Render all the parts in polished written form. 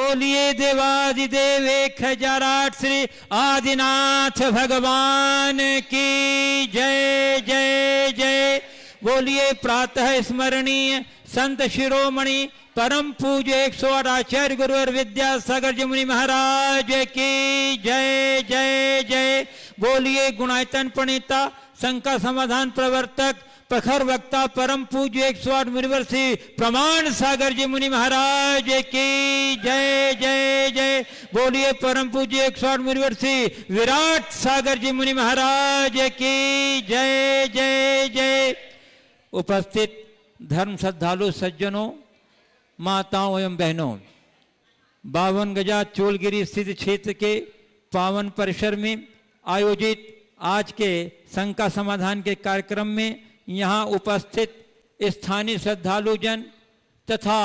बोलिए देवादिदेव 1008 श्री आदिनाथ भगवान की जय जय जय। बोलिए प्रातः स्मरणीय संत शिरोमणि परम पूज्य 108 आचार्य गुरुवर विद्यासागर जी मुनि महाराज की जय जय जय। बोलिए गुणायतन प्रणेता शंका समाधान प्रवर्तक प्रखर वक्ता परम पूज्य 108 मुनिवर्षी प्रमाण सागर जी मुनि महाराज की जय जय जय। बोलिए परम पूज्य 108 मुनिवर्षी विराट सागर जी मुनि महाराज की जय जय जय। उपस्थित धर्म श्रद्धालु सज्जनों, माताओं एवं बहनों, 52 गजा चोलगिरी स्थित क्षेत्र के पावन परिसर में आयोजित आज के शंका समाधान के कार्यक्रम में यहाँ उपस्थित स्थानीय श्रद्धालु जन तथा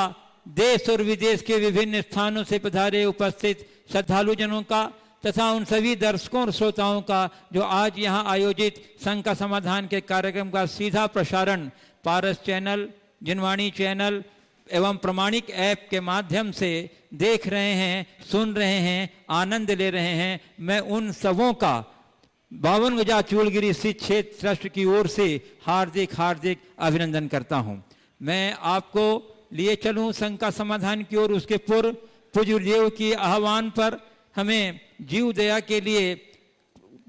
देश और विदेश के विभिन्न स्थानों से पधारे उपस्थित श्रद्धालु जनों का तथा उन सभी दर्शकों और श्रोताओं का जो आज यहाँ आयोजित शंका समाधान के कार्यक्रम का सीधा प्रसारण पारस चैनल, जिनवाणी चैनल एवं प्रमाणिक ऐप के माध्यम से देख रहे हैं, सुन रहे हैं, आनंद ले रहे हैं, मैं उन सबों का 52 गजा चूलगिरी स्थित क्षेत्र ट्रस्ट की ओर से हार्दिक हार्दिक अभिनंदन करता हूं। मैं आपको लिए चलूं शंका समाधान की ओर, उसके पूर्व पूज्य देव की आह्वान पर हमें जीव दया के लिए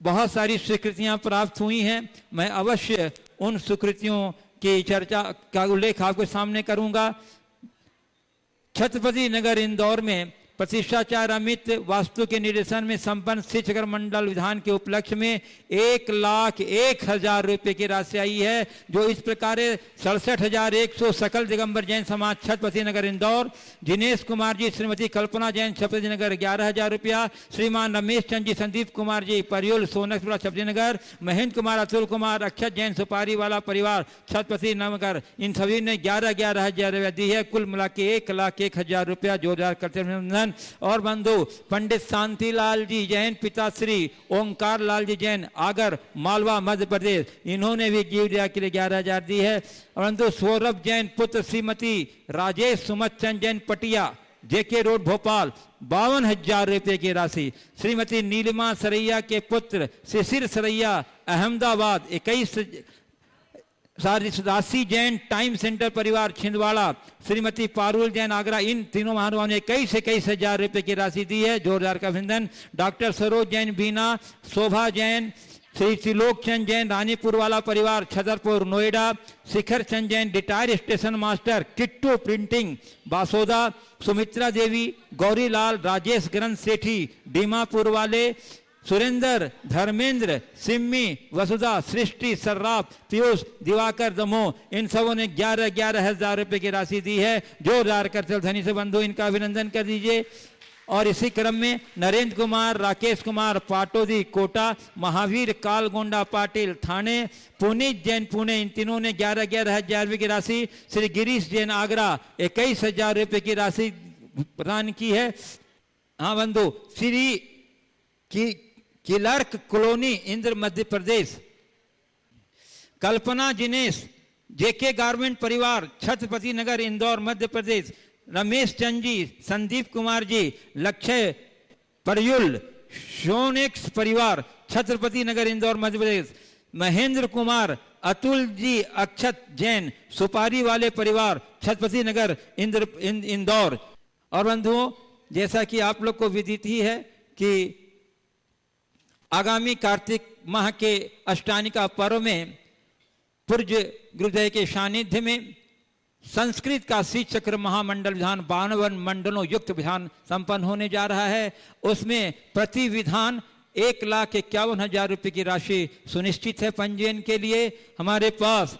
बहुत सारी स्वीकृतियां प्राप्त हुई हैं। मैं अवश्य उन स्वीकृतियों की चर्चा का उल्लेख आपके सामने करूंगा। छत्रपति नगर इंदौर में प्रतिष्ठाचार्य अमित वास्तु के निर्देशन में संपन्न शिक्षकर मंडल विधान के उपलक्ष्य में 1,01,000 रुपये की राशि आई है, जो इस प्रकार 67,100 सकल दिगंबर जैन समाज छत्रपति नगर इंदौर, जिनेश कुमार जी श्रीमती कल्पना जैन छत्रपति नगर 11,000 रुपया, श्रीमान रमेश चंद जी संदीप कुमार जी परियोल सोनकपुरा छत्रपति नगर, महेंद्र कुमार अतुल कुमार अक्षत जैन सुपारी वाला परिवार छत्रपति नगर, इन सभी ने 11,000 रुपया दी है। कुल मिला के 1,01,000 रुपया जोरदार करते हुए। और बंधु पंडित शांतिलाल जी जैन पिताश्री ओंकार लाल जी जैन आगर मालवा मध्य प्रदेश, इन्होंने भी जीव दया के लिए 11,000 दी है। और बंधु सौरभ जैन पुत्र श्रीमती राजेश सुमत चंद जैन पटिया जेके रोड भोपाल 52,000 रुपये की राशि, श्रीमती नीलिमा सरैया के पुत्र शिशिर सरैया अहमदाबाद 21 राशि जैन टाइम सेंटर परिवार छिंदवाड़ा, श्रीमती पारुल जैन आगरा, इन तीनों महानुभावों ने 21,000 रुपये की राशि दी है। जोरदार का अभिनंदन। डॉक्टर सरोज जैन बीना, शोभा जैन, श्री त्रिलोक चंद जैन रानीपुर वाला परिवार Chhatarpur Noida, Shikhar Chand Jain retire station master Kittu printing Basoda, Sumitra Devi Gaurilal Rajesh Granth Sethi Dimapur वाले, सुरेंद्र धर्मेंद्र सिम्मी वसुधा सृष्टि सर्राफ पीयूष दिवाकर दमो, इन सबों ने 11,000 रुपये की राशि दी है। जोरदार करते धनी से बंधु इनका अभिनंदन कर दीजिए। और इसी क्रम में नरेंद्र कुमार राकेश कुमार पाटोदी कोटा, महावीर कालगोंडा पाटिल थाने, पुनीत जैन पुणे, इन तीनों ने 11,000 रुपये की राशि, श्री गिरीश जैन आगरा 21,000 रुपये की राशि प्रदान की है। हाँ बंधु, श्री क्लर्क कॉलोनी इंद्र मध्य प्रदेश, कल्पना जिनेश जेके गारमेंट परिवार छत्रपति नगर इंदौर मध्य प्रदेश, रमेश चंद जी संदीप कुमार जी लक्ष्य परयुल शोनेक्स परिवार छत्रपति नगर इंदौर मध्य प्रदेश, महेंद्र कुमार अतुल जी अक्षत जैन सुपारी वाले परिवार छत्रपति नगर इंदौर। और बंधुओं, जैसा कि आप लोग को विदित ही है कि आगामी कार्तिक माह के अष्टानिका पर्व में पूज्य गुरुदेव के सानिध्य में संस्कृत का शीत चक्र महामंडल विधान 52 मंडलों युक्त विधान संपन्न होने जा रहा है। उसमें प्रति विधान 1,51,000 रुपये की राशि सुनिश्चित है। पंजीयन के लिए हमारे पास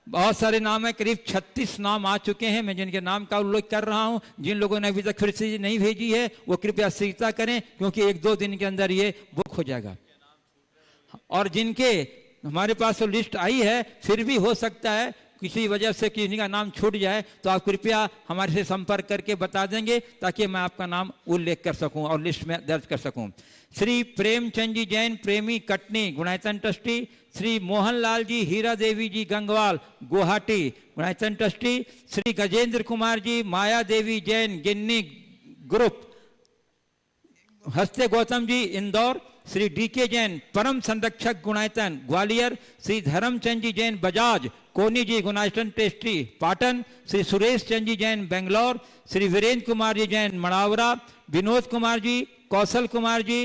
बहुत सारे नाम है, करीब 36 नाम आ चुके हैं। मैं जिनके नाम का उल्लेख कर रहा हूं, जिन लोगों ने अभी तक फिर से नहीं भेजी है वो कृपया शीघ्रता करें, क्योंकि 1-2 दिन के अंदर ये बुक हो जाएगा। और जिनके हमारे पास तो लिस्ट आई है, फिर भी हो सकता है किसी वजह से किसी का नाम छूट जाए, तो आप कृपया हमारे से संपर्क करके बता देंगे, ताकि मैं आपका नाम उल्लेख कर सकूं और लिस्ट में दर्ज कर सकूं। श्री प्रेमचंद जी जैन प्रेमी कटनी गुणायतन ट्रस्टी, श्री मोहनलाल जी हीरा देवी जी गंगवाल गुवाहाटी गुणायतन ट्रस्टी, श्री गजेंद्र कुमार जी माया देवी जैन गिन्नी ग्रुप हस्ते गौतम जी इंदौर, श्री डीके जैन परम संरक्षक गुणायतन ग्वालियर, श्री धर्मचंद जी जैन बजाज, कोनी जी गुणायतन टेस्टी पाटन, श्री सुरेश चंद जी जैन बेंगलोर, श्री वीरेंद्र कुमार जी जैन मणावरा, विनोद कुमार जी, कौशल कुमार जी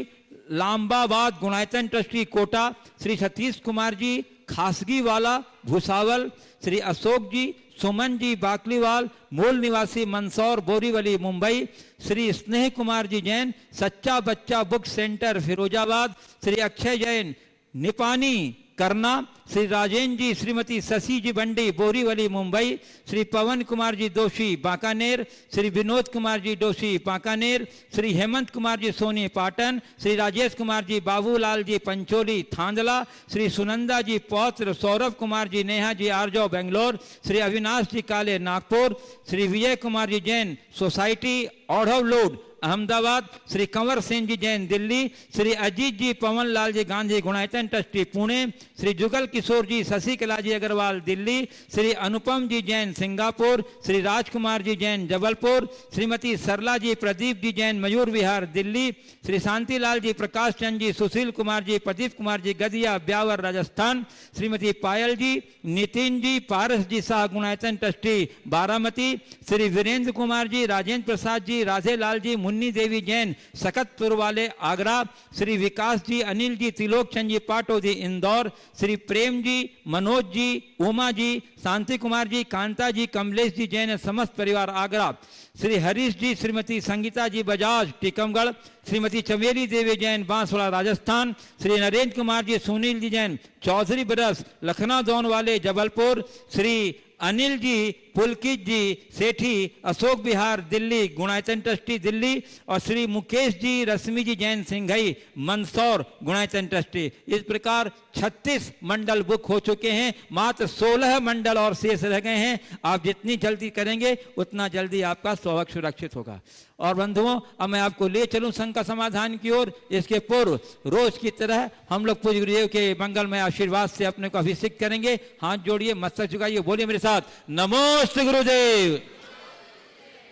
लांबाबाद गुणायतन ट्रस्टी कोटा, श्री सतीश कुमार जी खासगी वाला भूसावल, श्री अशोक जी, सुमन जी बाकलीवाल मूल निवासी मंदसौर बोरीवली मुंबई, श्री स्नेह कुमार जी जैन सच्चा बच्चा बुक सेंटर फिरोजाबाद, श्री अक्षय जैन निपानी करना, श्री राजेंद्र जी श्रीमती शशि जी बंडी बोरीवली मुंबई, श्री पवन कुमार जी दोषी बांकानेर, श्री विनोद कुमार जी दोषी बांकानेर, श्री हेमंत कुमार जी सोनी पाटन, श्री राजेश कुमार जी बाबूलाल जी पंचोली थांदला, श्री सुनंदा जी पौत्र, सौरभ कुमार जी नेहा जी आरजो बेंगलोर, श्री अविनाश जी काले नागपुर, श्री विजय कुमार जी जैन सोसाइटी औढ़व लोड अहमदाबाद, श्री कंवर सिंह जी जैन दिल्ली, श्री अजीत जी पवन लाल जी गांधी गुणायतन ट्रस्टी पुणे, श्री जुगल किशोर जी शशिकला जी अग्रवाल दिल्ली, श्री अनुपम जी जैन सिंगापुर, श्री राजकुमार जी जैन जबलपुर, श्रीमती सरला जी प्रदीप जी जैन मयूर विहार दिल्ली, श्री शांतिलाल जी प्रकाश चंद जी सुशील कुमार जी प्रदीप कुमार जी गदिया ब्यावर राजस्थान, श्रीमती पायल जी नितिन जी पारस जी शाह गुणायतन ट्रस्टी बारामती, श्री वीरेंद्र कुमार जी राजेंद्र प्रसाद जी राधे लाल जी मुन्नी देवी जैन सकतपुर वाले आगरा, श्री विकास जी अनिल जी त्रिलोक चंद जी पाटोदी इंदौर, श्री प्रेम जी मनोज जी उमा जी शांति कुमार जी कांता जी कमलेश जी जैन समस्त परिवार आगरा, श्री हरीश जी श्रीमती संगीता जी बजाज टीकमगढ़, श्रीमती चमेली देवी जैन बांसवाड़ा राजस्थान, श्री नरेंद्र कुमार जी सुनील जी जैन चौधरी बरस लखनऊ जोन वाले जबलपुर, श्री अनिल जी पुलकित जी सेठी अशोक विहार दिल्ली गुणायतन ट्रस्टी दिल्ली, और श्री मुकेश जी रश्मि जी जैन सिंघई मंदसौर गुणायतन ट्रस्टी। इस प्रकार 36 मंडल बुक हो चुके हैं, मात्र 16 मंडल और शेष रह गए हैं। आप जितनी जल्दी करेंगे उतना जल्दी आपका सौभाग्य सुरक्षित होगा। और बंधुओं, अब मैं आपको ले चलूं संघ का समाधान की ओर। इसके पूर्व रोज की तरह हम लोग पूज्य गुरुदेव के मंगलमय आशीर्वाद से अपने को अभिषेक करेंगे। हाथ जोड़िए, मस्तक झुकाइए, बोलिए मेरे साथ, नमोस्तु गुरुदेव,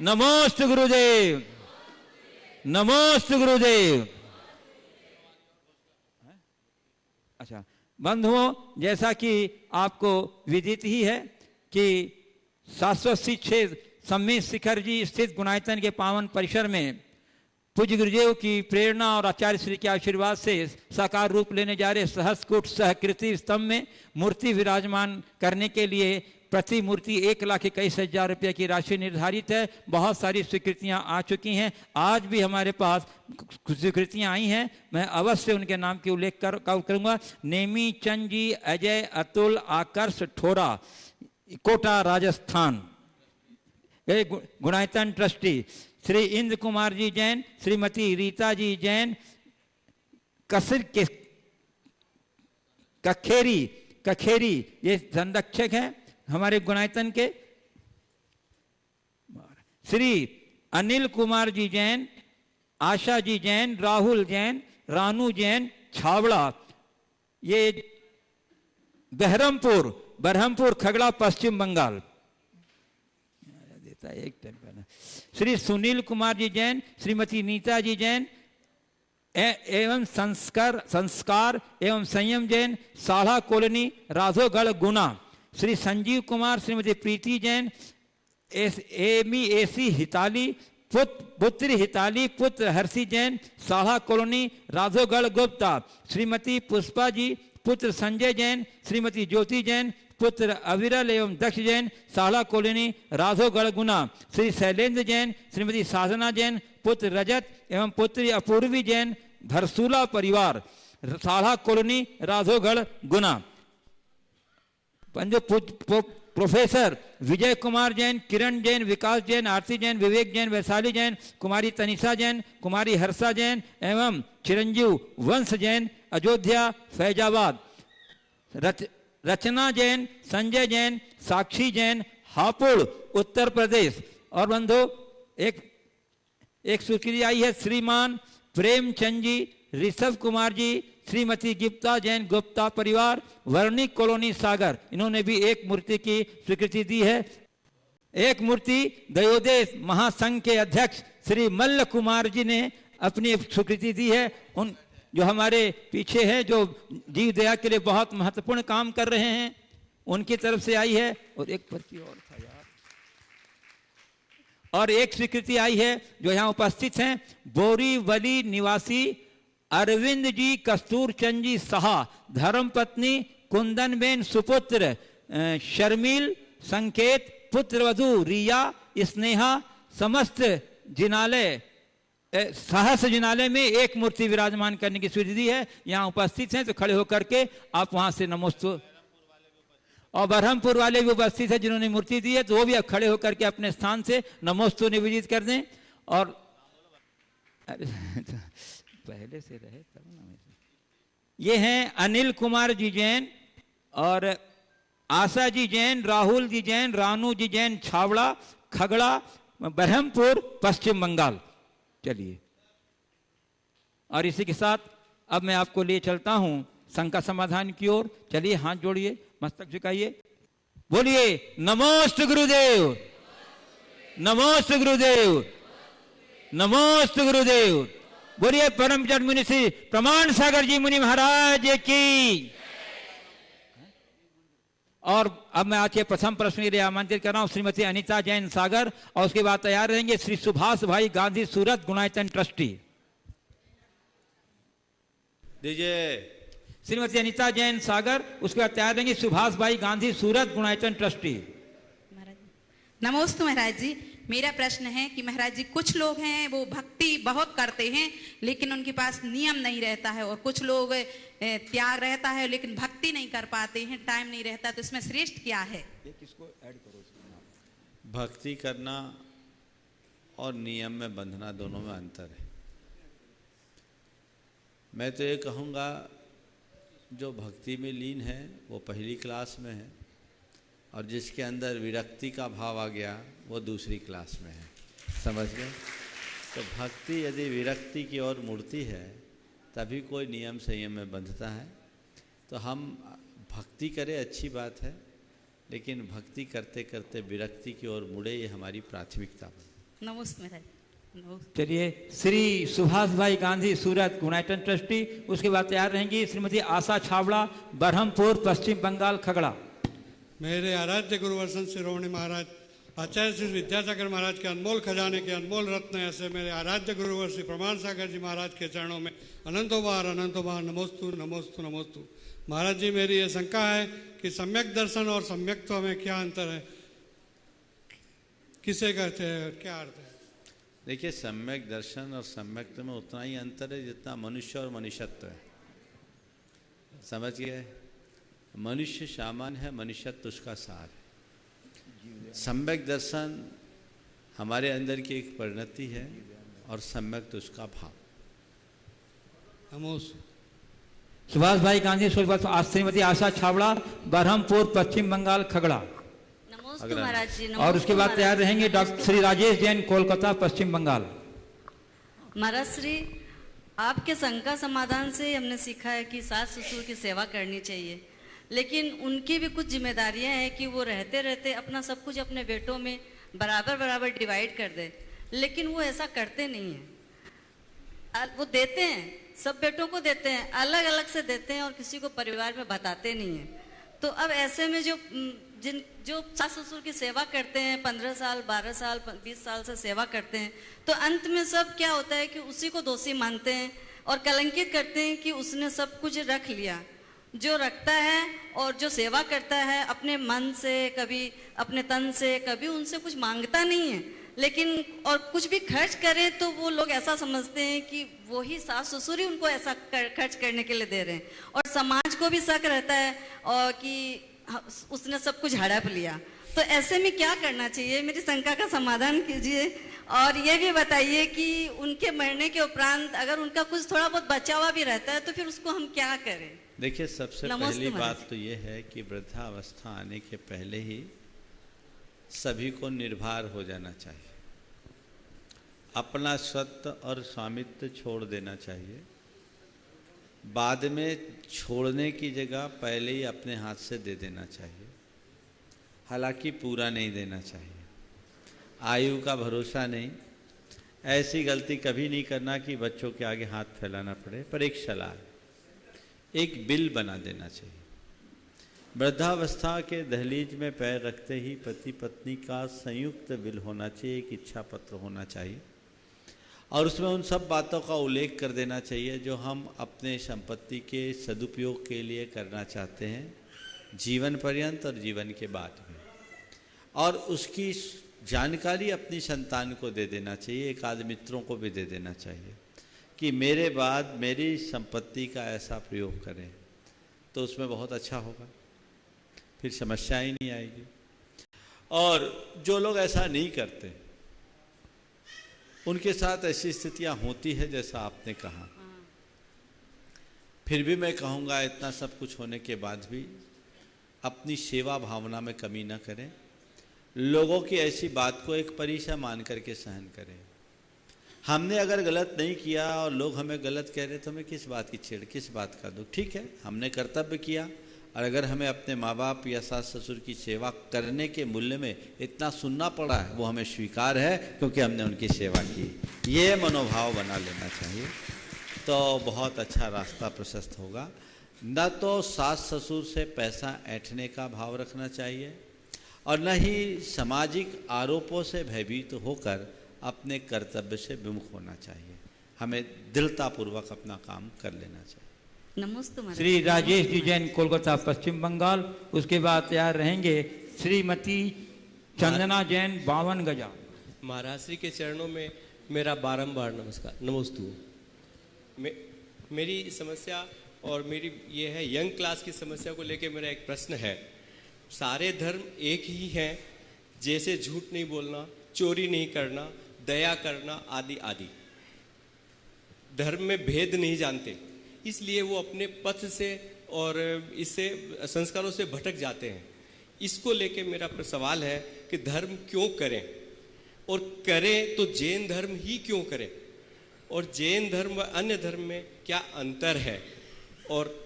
नमोस्तु गुरुदेव, नमोस्तु गुरुदेव। अच्छा बंधुओं, जैसा कि आपको विदित ही है कि शाश्वत श्री क्षेत्र सम्मेत शिखर जी स्थित गुणायतन के पावन परिसर में पूज्य गुरुदेव की प्रेरणा और आचार्य श्री के आशीर्वाद से साकार रूप लेने जा रहे सहस्रकूट सहकृति स्तंभ में मूर्ति विराजमान करने के लिए प्रति मूर्ति 1,21,000 रुपये की राशि निर्धारित है। बहुत सारी स्वीकृतियां आ चुकी हैं, आज भी हमारे पास स्वीकृतियां आई हैं, मैं अवश्य उनके नाम की उल्लेख करूंगा। नेमी चंद जी, अजय, अतुल, आकर्ष ठोरा, कोटा राजस्थान गुणायतन ट्रस्टी, श्री इंद्र कुमार जी जैन, श्रीमती रीता जी जैन कसर के कखेरी ये संरक्षक हैं हमारे गुणायतन के। श्री अनिल कुमार जी जैन, आशा जी जैन, राहुल जैन, रानू जैन छावड़ा, ये बरहमपुर खगड़ा पश्चिम बंगाल। एक टाइम पहले श्री सुनील कुमार जी जैन, श्रीमती नीता जी जैन एवं संस्कार एवं संयम जैन साढ़ा कॉलोनी राधोगढ़ गुना, श्री संजीव कुमार, श्रीमती प्रीति जैन एसी हिताली पुत्री हिताली, पुत्र हर्षी जैन साढ़ा कॉलोनी राधोगढ़ गुप्ता, श्रीमती पुष्पा जी पुत्र संजय जैन, श्रीमती ज्योति जैन पुत्र अविरल एवं दक्ष जैन साढ़ा कॉलोनी राधोगढ़ गुना, श्री शैलेंद्र जैन, श्रीमती साधना जैन पुत्र रजत एवं पुत्री अपूर्वी जैन भरसूला परिवार साढ़ा कॉलोनी राधोगढ़ गुना। प्रोफेसर विजय कुमार जैन, किरण जैन, विकास जैन, आरती जैन, विवेक जैन, वैशाली जैन, कुमारी तनिषा जैन, कुमारी हर्षा जैन एवं चिरंजीव वंश जैन अयोध्या फैजाबाद, रचना जैन, संजय जैन, साक्षी जैन हापुड़ उत्तर प्रदेश। और बंधु एक स्वीकृति आई है, श्रीमान प्रेमचंद जी, ऋषभ कुमार जी, श्रीमती गुप्ता जैन गुप्ता परिवार वर्णी कॉलोनी सागर, इन्होंने भी एक मूर्ति की स्वीकृति दी है। एक मूर्ति दयोदेश महासंघ के अध्यक्ष श्री मल्ल कुमार जी ने अपनी स्वीकृति दी है। उन जो हमारे पीछे है, जो जीव दया के लिए बहुत महत्वपूर्ण काम कर रहे हैं, उनकी तरफ से आई है। और एक पर्ची और था यार, और एक स्वीकृति आई है जो यहाँ उपस्थित हैं, बोरीवली निवासी अरविंद जी कस्तूर चंद जी साहा, धर्मपत्नी कुंदनबेन, सुपुत्र शर्मिल, संकेत, पुत्रवधू रिया, स्नेहा, समस्त जिनालय सहस जिनालय में एक मूर्ति विराजमान करने की स्वीकृति है। यहाँ उपस्थित हैं तो खड़े होकर के आप वहां से नमोस्तु, और बरहमपुर वाले भी उपस्थित है जिन्होंने मूर्ति दी है, तो वो भी अब खड़े होकर के अपने स्थान से नमोस्तु निवेदित कर दें। और पहले से रहे तब ना। ये हैं अनिल कुमार जी जैन और आशा जी जैन, राहुल जी जैन, रानू जी जैन, छावड़ा, खगड़ा, बरहमपुर, पश्चिम बंगाल। चलिए, और इसी के साथ अब मैं आपको लिए चलता हूं शंका समाधान की ओर। चलिए, हाथ जोड़िए, मस्तक झुकाइए, बोलिए नमोस्तु गुरुदेव, नमोस्तु गुरुदेव, नमोस्तु गुरुदेव। बोलिए परम जन मुनि श्री प्रमाण सागर जी मुनि महाराज की। और अब मैं आज के प्रथम प्रश्न के लिए आमंत्रित कर रहा हूं श्रीमती अनीता जैन सागर, और उसके बाद तैयार रहेंगे श्री सुभाष भाई गांधी सूरत गुणायतन ट्रस्टी। दीजिए श्रीमती अनीता जैन सागर, उसके बाद तैयार रहेंगे सुभाष भाई गांधी सूरत गुणायतन ट्रस्टी। नमोस्तु महाराज जी, मेरा प्रश्न है कि महाराज जी कुछ लोग हैं वो भक्ति बहुत करते हैं लेकिन उनके पास नियम नहीं रहता है, और कुछ लोग त्याग रहता है लेकिन भक्ति नहीं कर पाते हैं, टाइम नहीं रहता, तो इसमें श्रेष्ठ क्या है? किसको ऐड करो? भक्ति करना और नियम में बंधना दोनों में अंतर है। मैं तो ये कहूँगा जो भक्ति में लीन है वो पहली क्लास में है, और जिसके अंदर विरक्ति का भाव आ गया वो दूसरी क्लास में है। समझ गए? तो भक्ति यदि विरक्ति की ओर मुड़ती है तभी कोई नियम संयम में बंधता है। तो हम भक्ति करें अच्छी बात है, लेकिन भक्ति करते करते विरक्ति की ओर मुड़े, ये हमारी प्राथमिकता है। नमस्ते। चलिए, श्री सुभाष भाई गांधी सूरत गुणायतन ट्रस्टी, उसके बाद तैयार रहेंगी श्रीमती आशा छावड़ा, बरहमपुर, पश्चिम बंगाल, खगड़ा। मेरे आराध्य गुरुवर संत शिरोमणि महाराज आचार्य श्री विद्यासागर महाराज के अनमोल खजाने के अनमोल रत्न ऐसे मेरे आराध्य गुरुवर श्री प्रमाण सागर जी महाराज के चरणों में अनंतो बार नमोस्तु नमोस्तु नमोस्तु। महाराज जी, मेरी ये शंका है कि सम्यक दर्शन और सम्यक्त्व में क्या अंतर है, किसे कहते हैं, क्या अर्थ है? देखिए, सम्यक दर्शन और सम्यक्त्व में उतना ही अंतर है जितना मनुष्य और मनुष्यत्व है। समझ गए? मनुष्य सामान्य है, मनुष्यत्व उसका सार है। सम्यक दर्शन हमारे अंदर की एक परिणति है और सम्यक उसका भाव। सुभाष भाई गांधी श्रीमती आशा छावड़ा, बरहमपुर, पश्चिम बंगाल, खगड़ा। नमस्ते महाराज जी। और उसके बाद तैयार रहेंगे डॉक्टर श्री राजेश जैन, कोलकाता, पश्चिम बंगाल। महाराज श्री, आपके शंका समाधान से हमने सीखा है कि सास ससुर की सेवा करनी चाहिए, लेकिन उनकी भी कुछ जिम्मेदारियां हैं कि वो रहते रहते अपना सब कुछ अपने बेटों में बराबर बराबर डिवाइड कर दे, लेकिन वो ऐसा करते नहीं हैं। वो देते हैं, सब बेटों को देते हैं, अलग अलग से देते हैं और किसी को परिवार में बताते नहीं हैं। तो अब ऐसे में जो सास ससुर की सेवा करते हैं, 15 साल 12 साल 20 साल से सेवा करते हैं, तो अंत में सब क्या होता है कि उसी को दोषी मानते हैं और कलंकित करते हैं कि उसने सब कुछ रख लिया। जो रखता है और जो सेवा करता है अपने मन से, कभी अपने तन से, कभी उनसे कुछ मांगता नहीं है, लेकिन और कुछ भी खर्च करे तो वो लोग ऐसा समझते हैं कि वही सास ससुर ही उनको ऐसा खर्च करने के लिए दे रहे हैं, और समाज को भी शक रहता है और कि उसने सब कुछ हड़प लिया। तो ऐसे में क्या करना चाहिए? मेरी शंका का समाधान कीजिए, और ये भी बताइए कि उनके मरने के उपरांत अगर उनका कुछ थोड़ा बहुत बचा हुआ भी रहता है तो फिर उसको हम क्या करें? देखिए, सबसे पहली बात तो ये है कि वृद्धावस्था आने के पहले ही सभी को निर्भर हो जाना चाहिए, अपना स्वत्व और स्वामित्व छोड़ देना चाहिए। बाद में छोड़ने की जगह पहले ही अपने हाथ से दे देना चाहिए, हालांकि पूरा नहीं देना चाहिए। आयु का भरोसा नहीं, ऐसी गलती कभी नहीं करना कि बच्चों के आगे हाथ फैलाना पड़े। पर एक सलाह, एक बिल बना देना चाहिए। वृद्धावस्था के दहलीज में पैर रखते ही पति पत्नी का संयुक्त बिल होना चाहिए, एक इच्छा पत्र होना चाहिए, और उसमें उन सब बातों का उल्लेख कर देना चाहिए जो हम अपने संपत्ति के सदुपयोग के लिए करना चाहते हैं, जीवन पर्यंत और जीवन के बाद में। और उसकी जानकारी अपनी संतान को दे देना चाहिए, एक आध मित्रों को भी दे देना चाहिए कि मेरे बाद मेरी संपत्ति का ऐसा प्रयोग करें, तो उसमें बहुत अच्छा होगा, फिर समस्या ही नहीं आएगी। और जो लोग ऐसा नहीं करते उनके साथ ऐसी स्थितियां होती है जैसा आपने कहा। फिर भी मैं कहूँगा इतना सब कुछ होने के बाद भी अपनी सेवा भावना में कमी न करें, लोगों की ऐसी बात को एक परिचय मान करके सहन करें। हमने अगर गलत नहीं किया और लोग हमें गलत कह रहे तो हमें किस बात की छेड़, किस बात का दुख। ठीक है, हमने कर्तव्य किया, और अगर हमें अपने माँ बाप या सास ससुर की सेवा करने के मूल्य में इतना सुनना पड़ा है, वो हमें स्वीकार है क्योंकि हमने उनकी सेवा की। ये मनोभाव बना लेना चाहिए, तो बहुत अच्छा रास्ता प्रशस्त होगा। न तो सास ससुर से पैसा ऐंठने का भाव रखना चाहिए, और न ही सामाजिक आरोपों से भयभीत होकर अपने कर्तव्य से विमुख होना चाहिए। हमें दृढ़तापूर्वक अपना काम कर लेना चाहिए। नमस्ते महाराज। श्री राजेश जी जैन, कोलकाता पश्चिम बंगाल। उसके बाद तैयार रहेंगे श्रीमती चंदना जैन, 52 गजा। महाराज श्री के चरणों में मेरा बारंबार नमस्कार, नमोस्तु। मेरी समस्या और मेरी ये है, यंग क्लास की समस्या को लेकर मेरा एक प्रश्न है। सारे धर्म एक ही हैं, जैसे झूठ नहीं बोलना, चोरी नहीं करना, दया करना आदि आदि। धर्म में भेद नहीं जानते, इसलिए वो अपने पथ से और इससे संस्कारों से भटक जाते हैं। इसको लेके मेरा सवाल है कि धर्म क्यों करें, और करें तो जैन धर्म ही क्यों करें, और जैन धर्म व अन्य धर्म में क्या अंतर है। और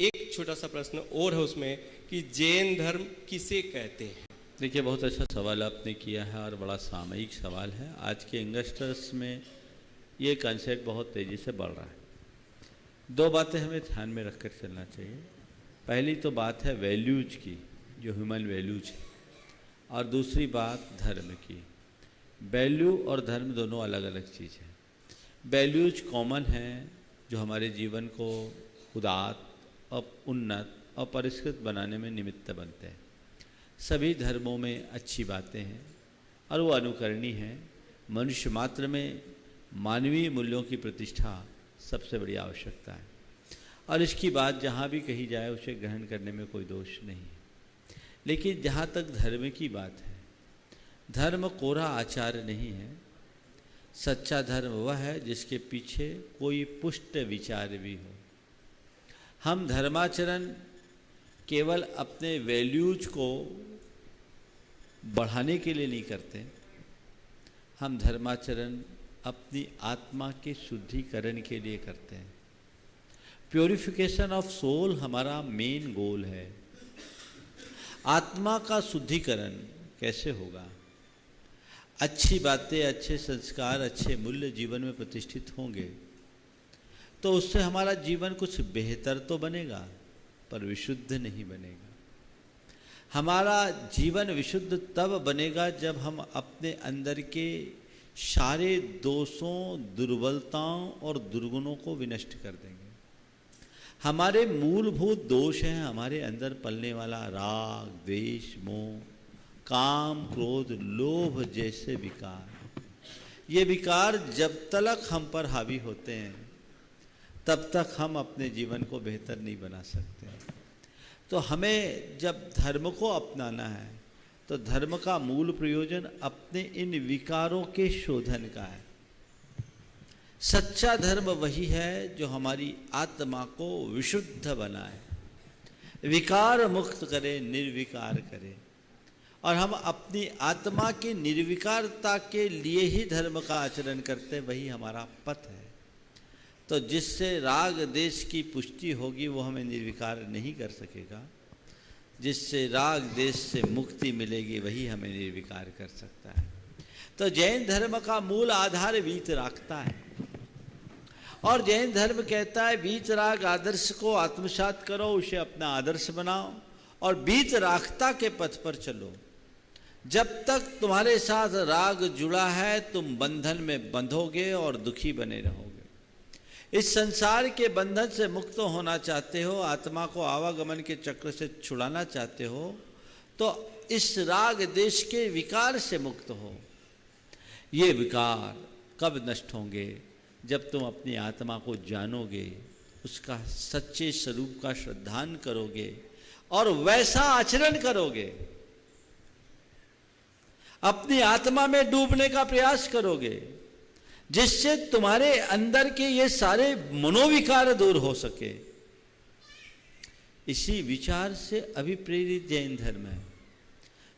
एक छोटा सा प्रश्न और है उसमें कि जैन धर्म किसे कहते हैं। देखिए, बहुत अच्छा सवाल आपने किया है और बड़ा सामयिक सवाल है। आज के यंगस्टर्स में ये कंसेप्ट बहुत तेज़ी से बढ़ रहा है। दो बातें हमें ध्यान में रखकर चलना चाहिए। पहली तो बात है वैल्यूज की, जो ह्यूमन वैल्यूज है, और दूसरी बात धर्म की। वैल्यू और धर्म दोनों अलग अलग चीज़ हैं। वैल्यूज कॉमन हैं जो हमारे जीवन को उदात्त और उन्नत और परिष्कृत बनाने में निमित्त बनते हैं। सभी धर्मों में अच्छी बातें हैं और वो अनुकरणीय हैं। मनुष्य मात्र में मानवीय मूल्यों की प्रतिष्ठा सबसे बड़ी आवश्यकता है, और इसकी बात जहाँ भी कही जाए उसे ग्रहण करने में कोई दोष नहीं है। लेकिन जहाँ तक धर्म की बात है, धर्म कोरा आचार नहीं है। सच्चा धर्म वह है जिसके पीछे कोई पुष्ट विचार भी हो। हम धर्माचरण केवल अपने वैल्यूज को बढ़ाने के लिए नहीं करते, हम धर्माचरण अपनी आत्मा के शुद्धिकरण के लिए करते हैं। प्योरिफिकेशन ऑफ सोल हमारा मेन गोल है। आत्मा का शुद्धिकरण कैसे होगा? अच्छी बातें, अच्छे संस्कार, अच्छे मूल्य जीवन में प्रतिष्ठित होंगे तो उससे हमारा जीवन कुछ बेहतर तो बनेगा, पर विशुद्ध नहीं बनेगा। हमारा जीवन विशुद्ध तब बनेगा जब हम अपने अंदर के सारे दोषों, दुर्बलताओं और दुर्गुणों को विनष्ट कर देंगे। हमारे मूलभूत दोष हैं हमारे अंदर पलने वाला राग, द्वेष, मोह, काम, क्रोध, लोभ जैसे विकार। ये विकार जब तक हम पर हावी होते हैं तब तक हम अपने जीवन को बेहतर नहीं बना सकते। तो हमें जब धर्म को अपनाना है तो धर्म का मूल प्रयोजन अपने इन विकारों के शोधन का है। सच्चा धर्म वही है जो हमारी आत्मा को विशुद्ध बनाए, विकार मुक्त करे, निर्विकार करे। और हम अपनी आत्मा की निर्विकारता के लिए ही धर्म का आचरण करते, वही हमारा पथ है। तो जिससे राग देश की पुष्टि होगी वो हमें निर्विकार नहीं कर सकेगा। जिससे राग देश से मुक्ति मिलेगी वही हमें निर्विकार कर सकता है। तो तो जैन धर्म का मूल आधार वीतरागता है, और जैन धर्म कहता है वीतराग आदर्श को आत्मसात करो, उसे अपना आदर्श बनाओ और वीतरागता के पथ पर चलो। जब तक तुम्हारे साथ राग जुड़ा है तुम बंधन में बंधोगे और दुखी बने रहोगे। इस संसार के बंधन से मुक्त होना चाहते हो, आत्मा को आवागमन के चक्र से छुड़ाना चाहते हो, तो इस राग देश के विकार से मुक्त हो। ये विकार कब नष्ट होंगे? जब तुम अपनी आत्मा को जानोगे, उसका सच्चे स्वरूप का श्रद्धान करोगे और वैसा आचरण करोगे, अपनी आत्मा में डूबने का प्रयास करोगे, जिससे तुम्हारे अंदर के ये सारे मनोविकार दूर हो सके। इसी विचार से अभिप्रेरित जैन धर्म है,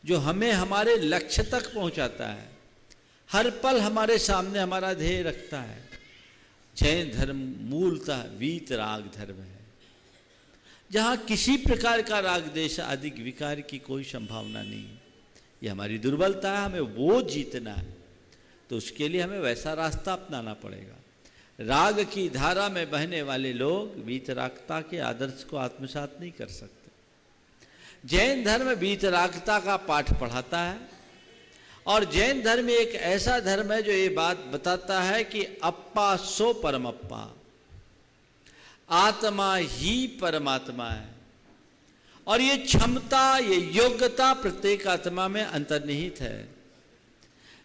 जो हमें हमारे लक्ष्य तक पहुंचाता है, हर पल हमारे सामने हमारा ध्येय रखता है। जैन धर्म मूलतः वीतराग धर्म है, जहां किसी प्रकार का राग देश आदि विकार की कोई संभावना नहीं है। ये हमारी दुर्बलता है, हमें वो जीतना है, तो उसके लिए हमें वैसा रास्ता अपनाना पड़ेगा। राग की धारा में बहने वाले लोग वीतरागता के आदर्श को आत्मसात नहीं कर सकते। जैन धर्म वीतरागता का पाठ पढ़ाता है, और जैन धर्म एक ऐसा धर्म है जो ये बात बताता है कि अप्पा सो परमप्पा, आत्मा ही परमात्मा है, और ये क्षमता, ये योग्यता प्रत्येक आत्मा में अंतर्निहित है।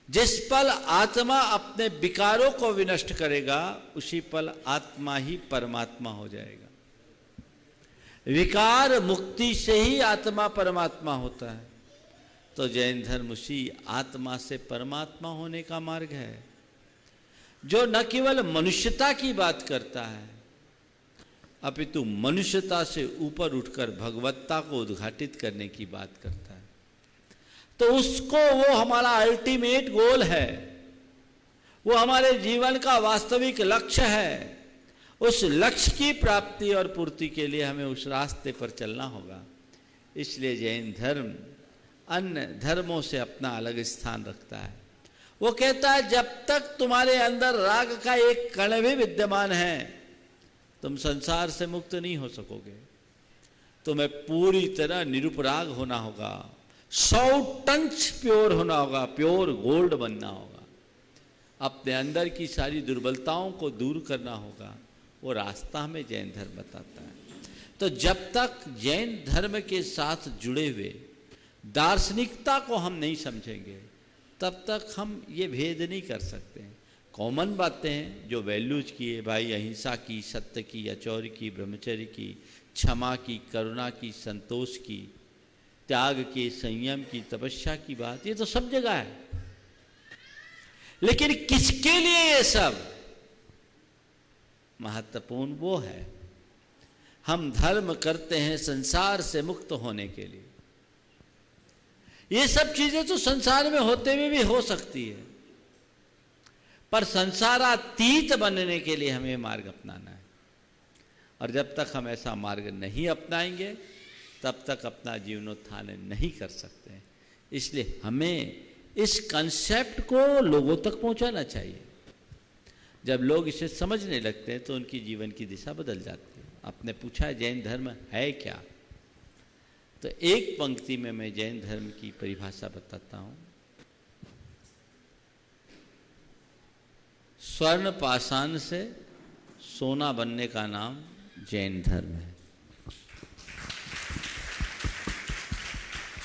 जिस पल आत्मा अपने विकारों को विनष्ट करेगा, उसी पल आत्मा ही परमात्मा हो जाएगा। विकार मुक्ति से ही आत्मा परमात्मा होता है। तो जैन धर्म उसी आत्मा से परमात्मा होने का मार्ग है, जो न केवल मनुष्यता की बात करता है, अपितु मनुष्यता से ऊपर उठकर भगवत्ता को उद्घाटित करने की बात करता है। तो उसको, वो हमारा अल्टीमेट गोल है, वो हमारे जीवन का वास्तविक लक्ष्य है। उस लक्ष्य की प्राप्ति और पूर्ति के लिए हमें उस रास्ते पर चलना होगा। इसलिए जैन धर्म अन्य धर्मों से अपना अलग स्थान रखता है। वो कहता है जब तक तुम्हारे अंदर राग का एक कण भी विद्यमान है, तुम संसार से मुक्त नहीं हो सकोगे। तुम्हें पूरी तरह निरुपराग होना होगा, 100% प्योर होना होगा, प्योर गोल्ड बनना होगा, अपने अंदर की सारी दुर्बलताओं को दूर करना होगा। वो रास्ता हमें जैन धर्म बताता है। तो जब तक जैन धर्म के साथ जुड़े हुए दार्शनिकता को हम नहीं समझेंगे, तब तक हम ये भेद नहीं कर सकते। कॉमन बातें हैं जो वैल्यूज की है भाई, अहिंसा की, सत्य की, अचौर्य की, ब्रह्मचर्य की, क्षमा की, करुणा की, संतोष की, त्याग की, संयम की, तपस्या की बात, ये तो सब जगह है। लेकिन किसके लिए ये सब महत्वपूर्ण? वो है हम धर्म करते हैं संसार से मुक्त होने के लिए। ये सब चीजें तो संसार में होते हुए भी हो सकती है, पर संसारातीत बनने के लिए हमें मार्ग अपनाना है। और जब तक हम ऐसा मार्ग नहीं अपनाएंगे, तब तक अपना जीवनोत्थान नहीं कर सकते। इसलिए हमें इस कंसेप्ट को लोगों तक पहुंचाना चाहिए। जब लोग इसे समझने लगते हैं तो उनकी जीवन की दिशा बदल जाती है। आपने पूछा जैन धर्म है क्या, तो एक पंक्ति में मैं जैन धर्म की परिभाषा बताता हूं। स्वर्ण पाषाण से सोना बनने का नाम जैन धर्म है।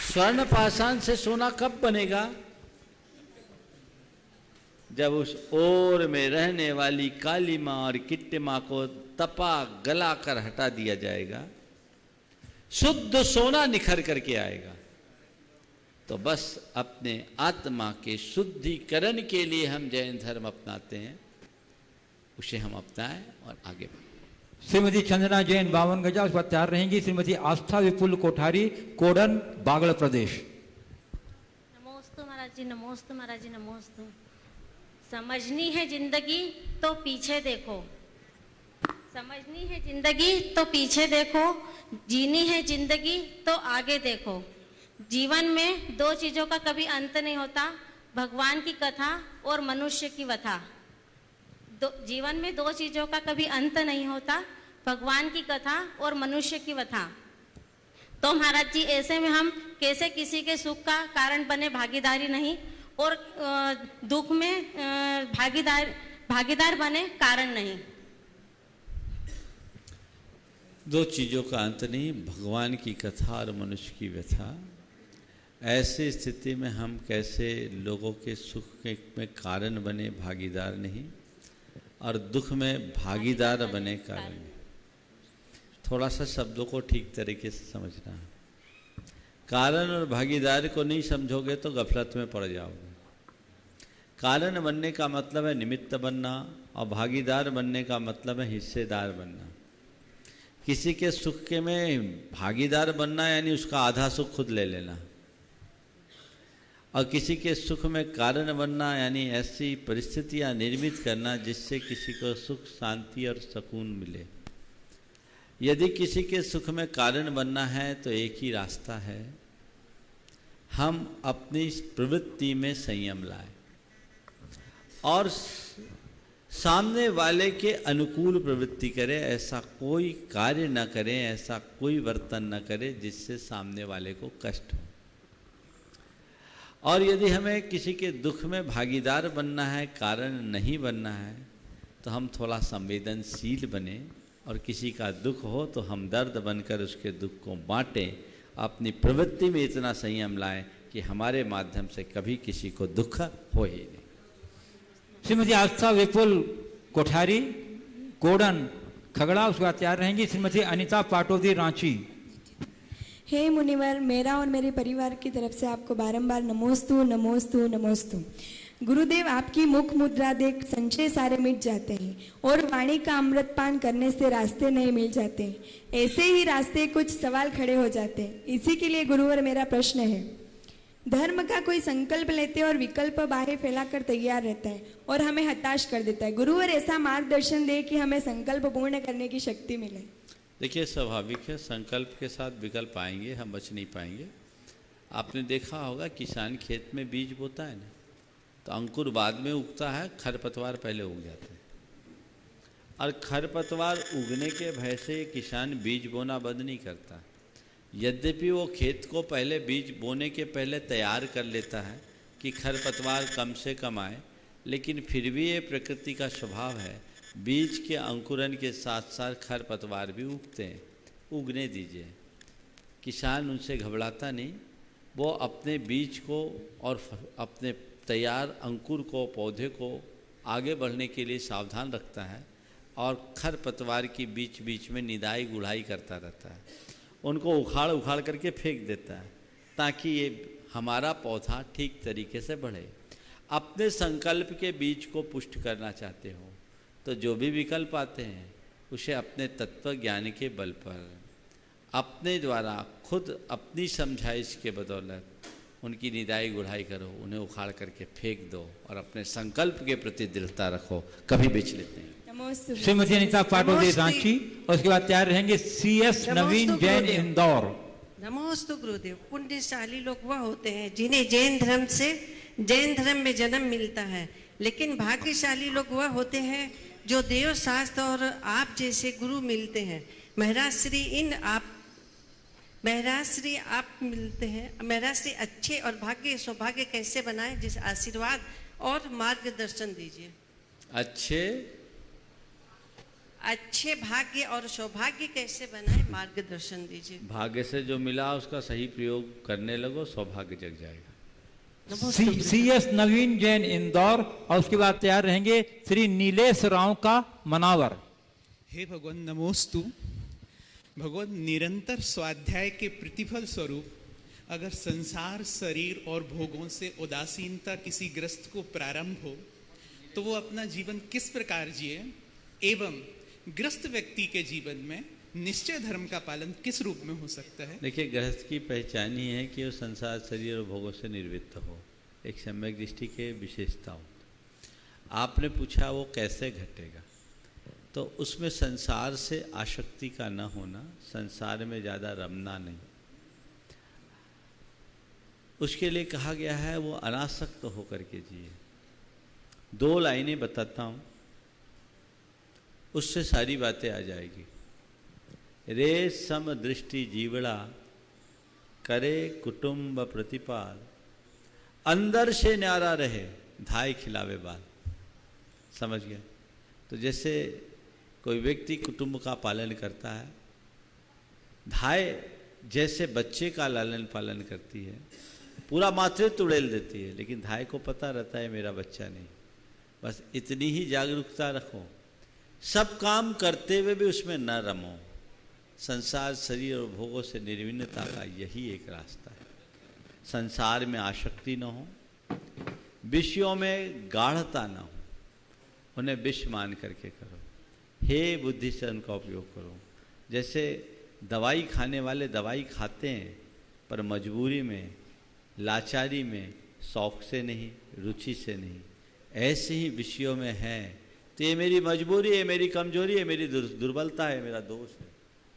स्वर्ण पाषाण से सोना कब बनेगा? जब उस ओर में रहने वाली काली माँ और किट्टी माँ को तपा गला कर हटा दिया जाएगा, शुद्ध सोना निखर करके आएगा। तो बस अपने आत्मा के शुद्धिकरण के लिए हम जैन धर्म अपनाते हैं, उसे हम अपनाएं और आगे बढ़ें। श्रीमती चंदना जैन 52 गजा, उस पर तैयार रहेंगी श्रीमती आस्था विपुल कोठारी, कोडन, बागड़ प्रदेश। नमोस्तु महाराज जी, नमोस्तु महाराज जी, नमोस्तु। समझनी है जिंदगी तो पीछे देखो, समझनी है जिंदगी तो पीछे देखो, जीनी है जिंदगी तो आगे देखो। जीवन में दो चीजों का कभी अंत नहीं होता, भगवान की कथा और मनुष्य की व्यथा। जीवन में दो चीजों का कभी अंत नहीं होता, भगवान की कथा और मनुष्य की व्यथा। तो महाराज जी, ऐसे में हम कैसे किसी के सुख का कारण बने, भागीदारी नहीं, और दुख में भागीदार बने, कारण नहीं। दो चीज़ों का अंत नहीं, भगवान की कथा और मनुष्य की व्यथा। ऐसी स्थिति में हम कैसे लोगों के सुख में कारण बने, भागीदार नहीं, और दुख में भागीदार बने, कारण नहीं। थोड़ा सा शब्दों को ठीक तरीके से समझना है। कारण और भागीदार को नहीं समझोगे तो गफलत में पड़ जाओगे। कारण बनने का मतलब है निमित्त बनना, और भागीदार बनने का मतलब है हिस्सेदार बनना। किसी के सुख के में भागीदार बनना यानी उसका आधा सुख खुद ले लेना, और किसी के सुख में कारण बनना यानी ऐसी परिस्थितियां निर्मित करना जिससे किसी को सुख, शांति और सुकून मिले। यदि किसी के सुख में कारण बनना है तो एक ही रास्ता है, हम अपनी प्रवृत्ति में संयम लाएं और सामने वाले के अनुकूल प्रवृत्ति करें। ऐसा कोई कार्य न करें, ऐसा कोई वर्तन न करें जिससे सामने वाले को कष्ट हो। और यदि हमें किसी के दुख में भागीदार बनना है, कारण नहीं बनना है, तो हम थोड़ा संवेदनशील बने, और किसी का दुख हो तो हम दर्द बनकर उसके दुख को बांटें। अपनी प्रवृत्ति में इतना संयम लाएं कि हमारे माध्यम से कभी किसी को दुख हो ही नहीं। श्रीमती आस्था विपुल कोठारी कोडन खगड़ा, उसके बाद तैयार रहेंगी श्रीमती अनीता पाटोदी रांची। हे मुनिवर, मेरा और मेरे परिवार की तरफ से आपको बारंबार नमोस्तु नमोस्तु नमोस्तु। गुरुदेव, आपकी मुख मुद्रा देख संशय सारे मिट जाते हैं और वाणी का अमृतपान करने से रास्ते नहीं मिल जाते। ऐसे ही रास्ते कुछ सवाल खड़े हो जाते हैं। इसी के लिए गुरुवर मेरा प्रश्न है, धर्म का कोई संकल्प लेते और विकल्प बाहें फैलाकर तैयार रहता है और हमें हताश कर देता है। गुरुवर ऐसा मार्गदर्शन दे कि हमें संकल्प पूर्ण करने की शक्ति मिले। देखिए, स्वाभाविक है, संकल्प के साथ विकल्प आएंगे, हम बच नहीं पाएंगे। आपने देखा होगा किसान खेत में बीज बोता है ना, तो अंकुर बाद में उगता है, खरपतवार पहले उग जाते हैं। और खरपतवार उगने के भय से किसान बीज बोना बंद नहीं करता। यद्यपि वो खेत को पहले बीज बोने के पहले तैयार कर लेता है कि खरपतवार कम से कम आए, लेकिन फिर भी ये प्रकृति का स्वभाव है, बीज के अंकुरन के साथ साथ खरपतवार भी उगते हैं। उगने दीजिए, किसान उनसे घबराता नहीं। वो अपने बीज को और अपने तैयार अंकुर को, पौधे को आगे बढ़ने के लिए सावधान रखता है, और खरपतवार की बीच बीच में निदाई गुड़ाई करता रहता है। उनको उखाड़ उखाड़ करके फेंक देता है ताकि ये हमारा पौधा ठीक तरीके से बढ़े। अपने संकल्प के बीज को पुष्ट करना चाहते हो तो जो भी विकल्प आते हैं उसे अपने तत्व ज्ञान के बल पर अपने द्वारा खुद अपनी समझाइश के बदौलत उनकी निदाई गुड़ाई करो, उन्हें उखाड़ करके फेंक दो और अपने संकल्प के प्रति दृढ़ता रखो, कभी विचलित नहीं। श्रीमती अनीता पाटोदी रांची, और उसके बाद तैयार रहेंगे CS नवीन जैन इंदौर। नमोस्तु गुरुदेव। पुण्यशाली लोग वह होते हैं जिन्हें जैन धर्म में जन्म मिलता है, लेकिन भाग्यशाली लोग वह होते हैं जो देव शास्त्र और आप जैसे गुरु मिलते हैं। महाराज श्री आप मिलते हैं। महाराज श्री अच्छे और सौभाग्य कैसे बनाए, जिस आशीर्वाद और मार्गदर्शन दीजिए। अच्छे भाग्य और सौभाग्य कैसे बनाए, मार्गदर्शन दीजिए। भाग्य से जो मिला उसका सही प्रयोग करने लगो, सौभाग्य जग जाएगा। CS नवीन जैन इंदौर, और उसके बाद तैयार रहेंगे श्री नीलेश राव का मनावर। हे भगवान नमोस्तु। भगवान, निरंतर स्वाध्याय के प्रतिफल स्वरूप अगर संसार, शरीर और भोगों से उदासीनता किसी ग्रस्त को प्रारंभ हो तो वो अपना जीवन किस प्रकार जिए, एवं ग्रस्त व्यक्ति के जीवन में निश्चय धर्म का पालन किस रूप में हो सकता है? देखिए, गृहस्थ की पहचान ही है कि वो संसार, शरीर और भोगों से निर्वृत्त हो, एक सम्यक दृष्टि के विशेषता हो। आपने पूछा वो कैसे घटेगा, तो उसमें संसार से आसक्ति का न होना, संसार में ज़्यादा रमना नहीं। उसके लिए कहा गया है वो अनासक्त होकर के जिए। 2 लाइनें बताता हूँ, उससे सारी बातें आ जाएगी। रे सम दृष्टि जीवड़ा करे कुटुंब प्रतिपाल, अंदर से न्यारा रहे धाय खिलावे बाल। समझ गए? तो जैसे कोई व्यक्ति कुटुंब का पालन करता है, धाय जैसे बच्चे का लालन पालन करती है, पूरा मातृत्व उड़ेल देती है, लेकिन धाय को पता रहता है मेरा बच्चा नहीं। बस इतनी ही जागरूकता रखो, सब काम करते हुए भी उसमें न रमो। संसार शरीर और भोगों से निर्विन्नता का यही एक रास्ता है। संसार में आसक्ति न हो, विषयों में गाढ़ता न हो, उन्हें विष मान करके करो। हे बुद्धि से उनका उपयोग करो। जैसे दवाई खाने वाले दवाई खाते हैं पर मजबूरी में, लाचारी में, शौक से नहीं, रुचि से नहीं, ऐसे ही विषयों में है तो ये मेरी मजबूरी है, मेरी कमजोरी है, मेरी दुर्बलता है, मेरा दोष है,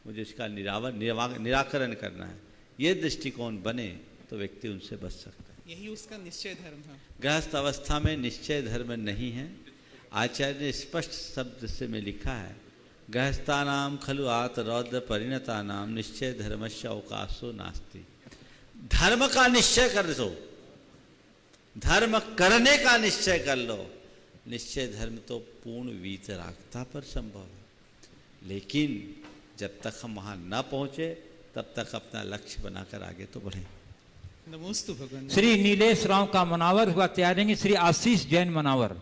मुझे इसका निराकरण करना है। ये दृष्टिकोण बने तो व्यक्ति उनसे बच सकता है। यही उसका निश्चय धर्म है। गृहस्थ अवस्था में निश्चय धर्म नहीं है। आचार्य ने स्पष्ट शब्द से में लिखा है, गृहस्थानाम खलु आत रौद्र परिणतानाम निश्चय धर्मस्य अवकाशो नास्ति। धर्म का निश्चय कर दो, धर्म करने का निश्चय कर लो। निश्चय धर्म तो पूर्ण वीतरागता पर संभव है, लेकिन जब तक हम वहां न पहुंचे तब तक अपना लक्ष्य बनाकर आगे तो बढ़े। नमोस्तु भगवान। श्री नीलेश राव का मनावर हुआ तैयारेंगे श्री आशीष जैन मनावर।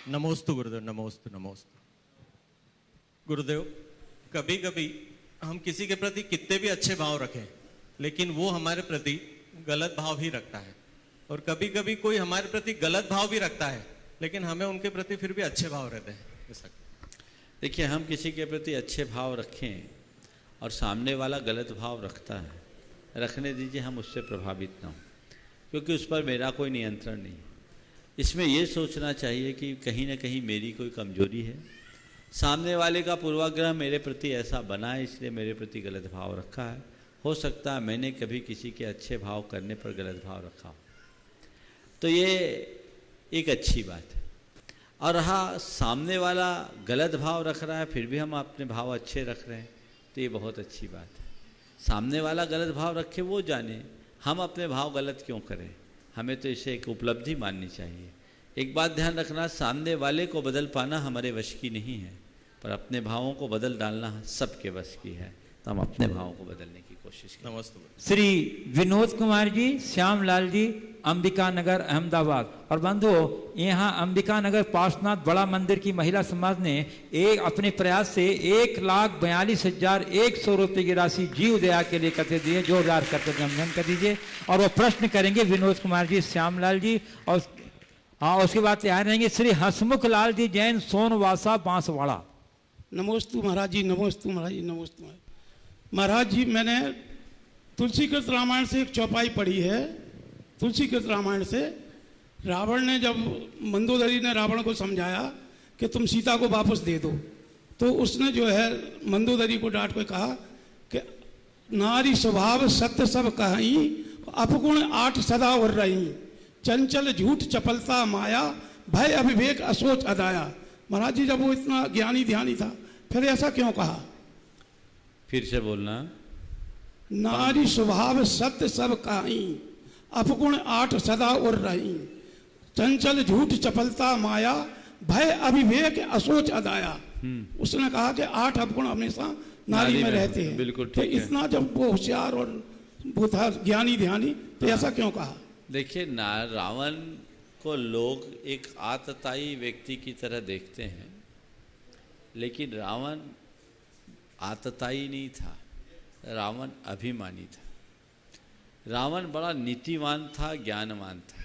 नमोस्तु गुरुदेव, नमोस्तु नमोस्तु। गुरुदेव, कभी कभी हम किसी के प्रति कितने भी अच्छे भाव रखें, लेकिन वो हमारे प्रति गलत भाव भी रखता है, और कभी कभी कोई हमारे प्रति गलत भाव भी रखता है, लेकिन हमें उनके प्रति फिर भी अच्छे भाव रहते हैं। देखिए, हम किसी के प्रति अच्छे भाव रखें और सामने वाला गलत भाव रखता है, रखने दीजिए, हम उससे प्रभावित ना हो, क्योंकि उस पर मेरा कोई नियंत्रण नहीं। इसमें यह सोचना चाहिए कि कहीं ना कहीं मेरी कोई कमजोरी है, सामने वाले का पूर्वाग्रह मेरे प्रति ऐसा बना है, इसलिए मेरे प्रति गलत भाव रखा है। हो सकता है मैंने कभी किसी के अच्छे भाव करने पर गलत भाव रखा हो, तो ये एक अच्छी बात है। और हाँ, सामने वाला गलत भाव रख रहा है फिर भी हम अपने भाव अच्छे रख रहे हैं, तो ये बहुत अच्छी बात है। सामने वाला गलत भाव रखे वो जाने, हम अपने भाव गलत क्यों करें। हमें तो इसे एक उपलब्धि माननी चाहिए। एक बात ध्यान रखना, सामने वाले को बदल पाना हमारे वश की नहीं है, पर अपने भावों को बदल डालना सबके वश की है, तो हम अपने भावों को बदलने की कोशिश करें। नमस्ते। श्री विनोद कुमार जी, श्यामलाल जी, अंबिका नगर अहमदाबाद। और बंधुओं, यहाँ अंबिका नगर पार्श्वनाथ बड़ा मंदिर की महिला समाज ने एक अपने प्रयास से 1,42,100 रुपये की राशि जीव दया के लिए करते दिए। जोरदार करते अभिनंदन कर दीजिए। और वो प्रश्न करेंगे विनोद कुमार जी, श्यामलाल जी, और हाँ, उसके बाद तैयार रहेंगे श्री हसमुख लाल जी जैन, सोनवासा, बांसवाड़ा। नमोस्तु महाराज जी, नमोस्तु महाराज जी, नमोस्तु महाराज जी। मैंने तुलसीकृत रामायण से एक चौपाई पढ़ी है। तुलसीकृत रामायण से रावण ने, जब मंदोदरी ने रावण को समझाया कि तुम सीता को वापस दे दो, तो उसने जो है मंदोदरी को डांट के कहा कि नारी स्वभाव सत्य सब कहीं, अपगुण 8 सदा और रही, चंचल झूठ चपलता माया, भय अविवेक असोच अदाया। महाराज जी, जब वो इतना ज्ञानी ध्यानी था, फिर ऐसा क्यों कहा? फिर से बोलना। नारी स्वभाव सत्य सब कहीं, अपगुण 8 सदा और रही, चंचल झूठ चपलता माया, भय अविवेक असोच अदाया। उसने कहा कि 8 अपगुण हमेशा नारी में रहते हैं। बिल्कुल तो ठीक है। इतना जब वो होशियार और वो था ज्ञानी ध्यानी, तो ऐसा क्यों कहा? देखिए, रावण को लोग एक आतताई व्यक्ति की तरह देखते हैं, लेकिन रावण आतताई नहीं था, रावण अभिमानी था। रावण बड़ा नीतिवान था, ज्ञानवान था।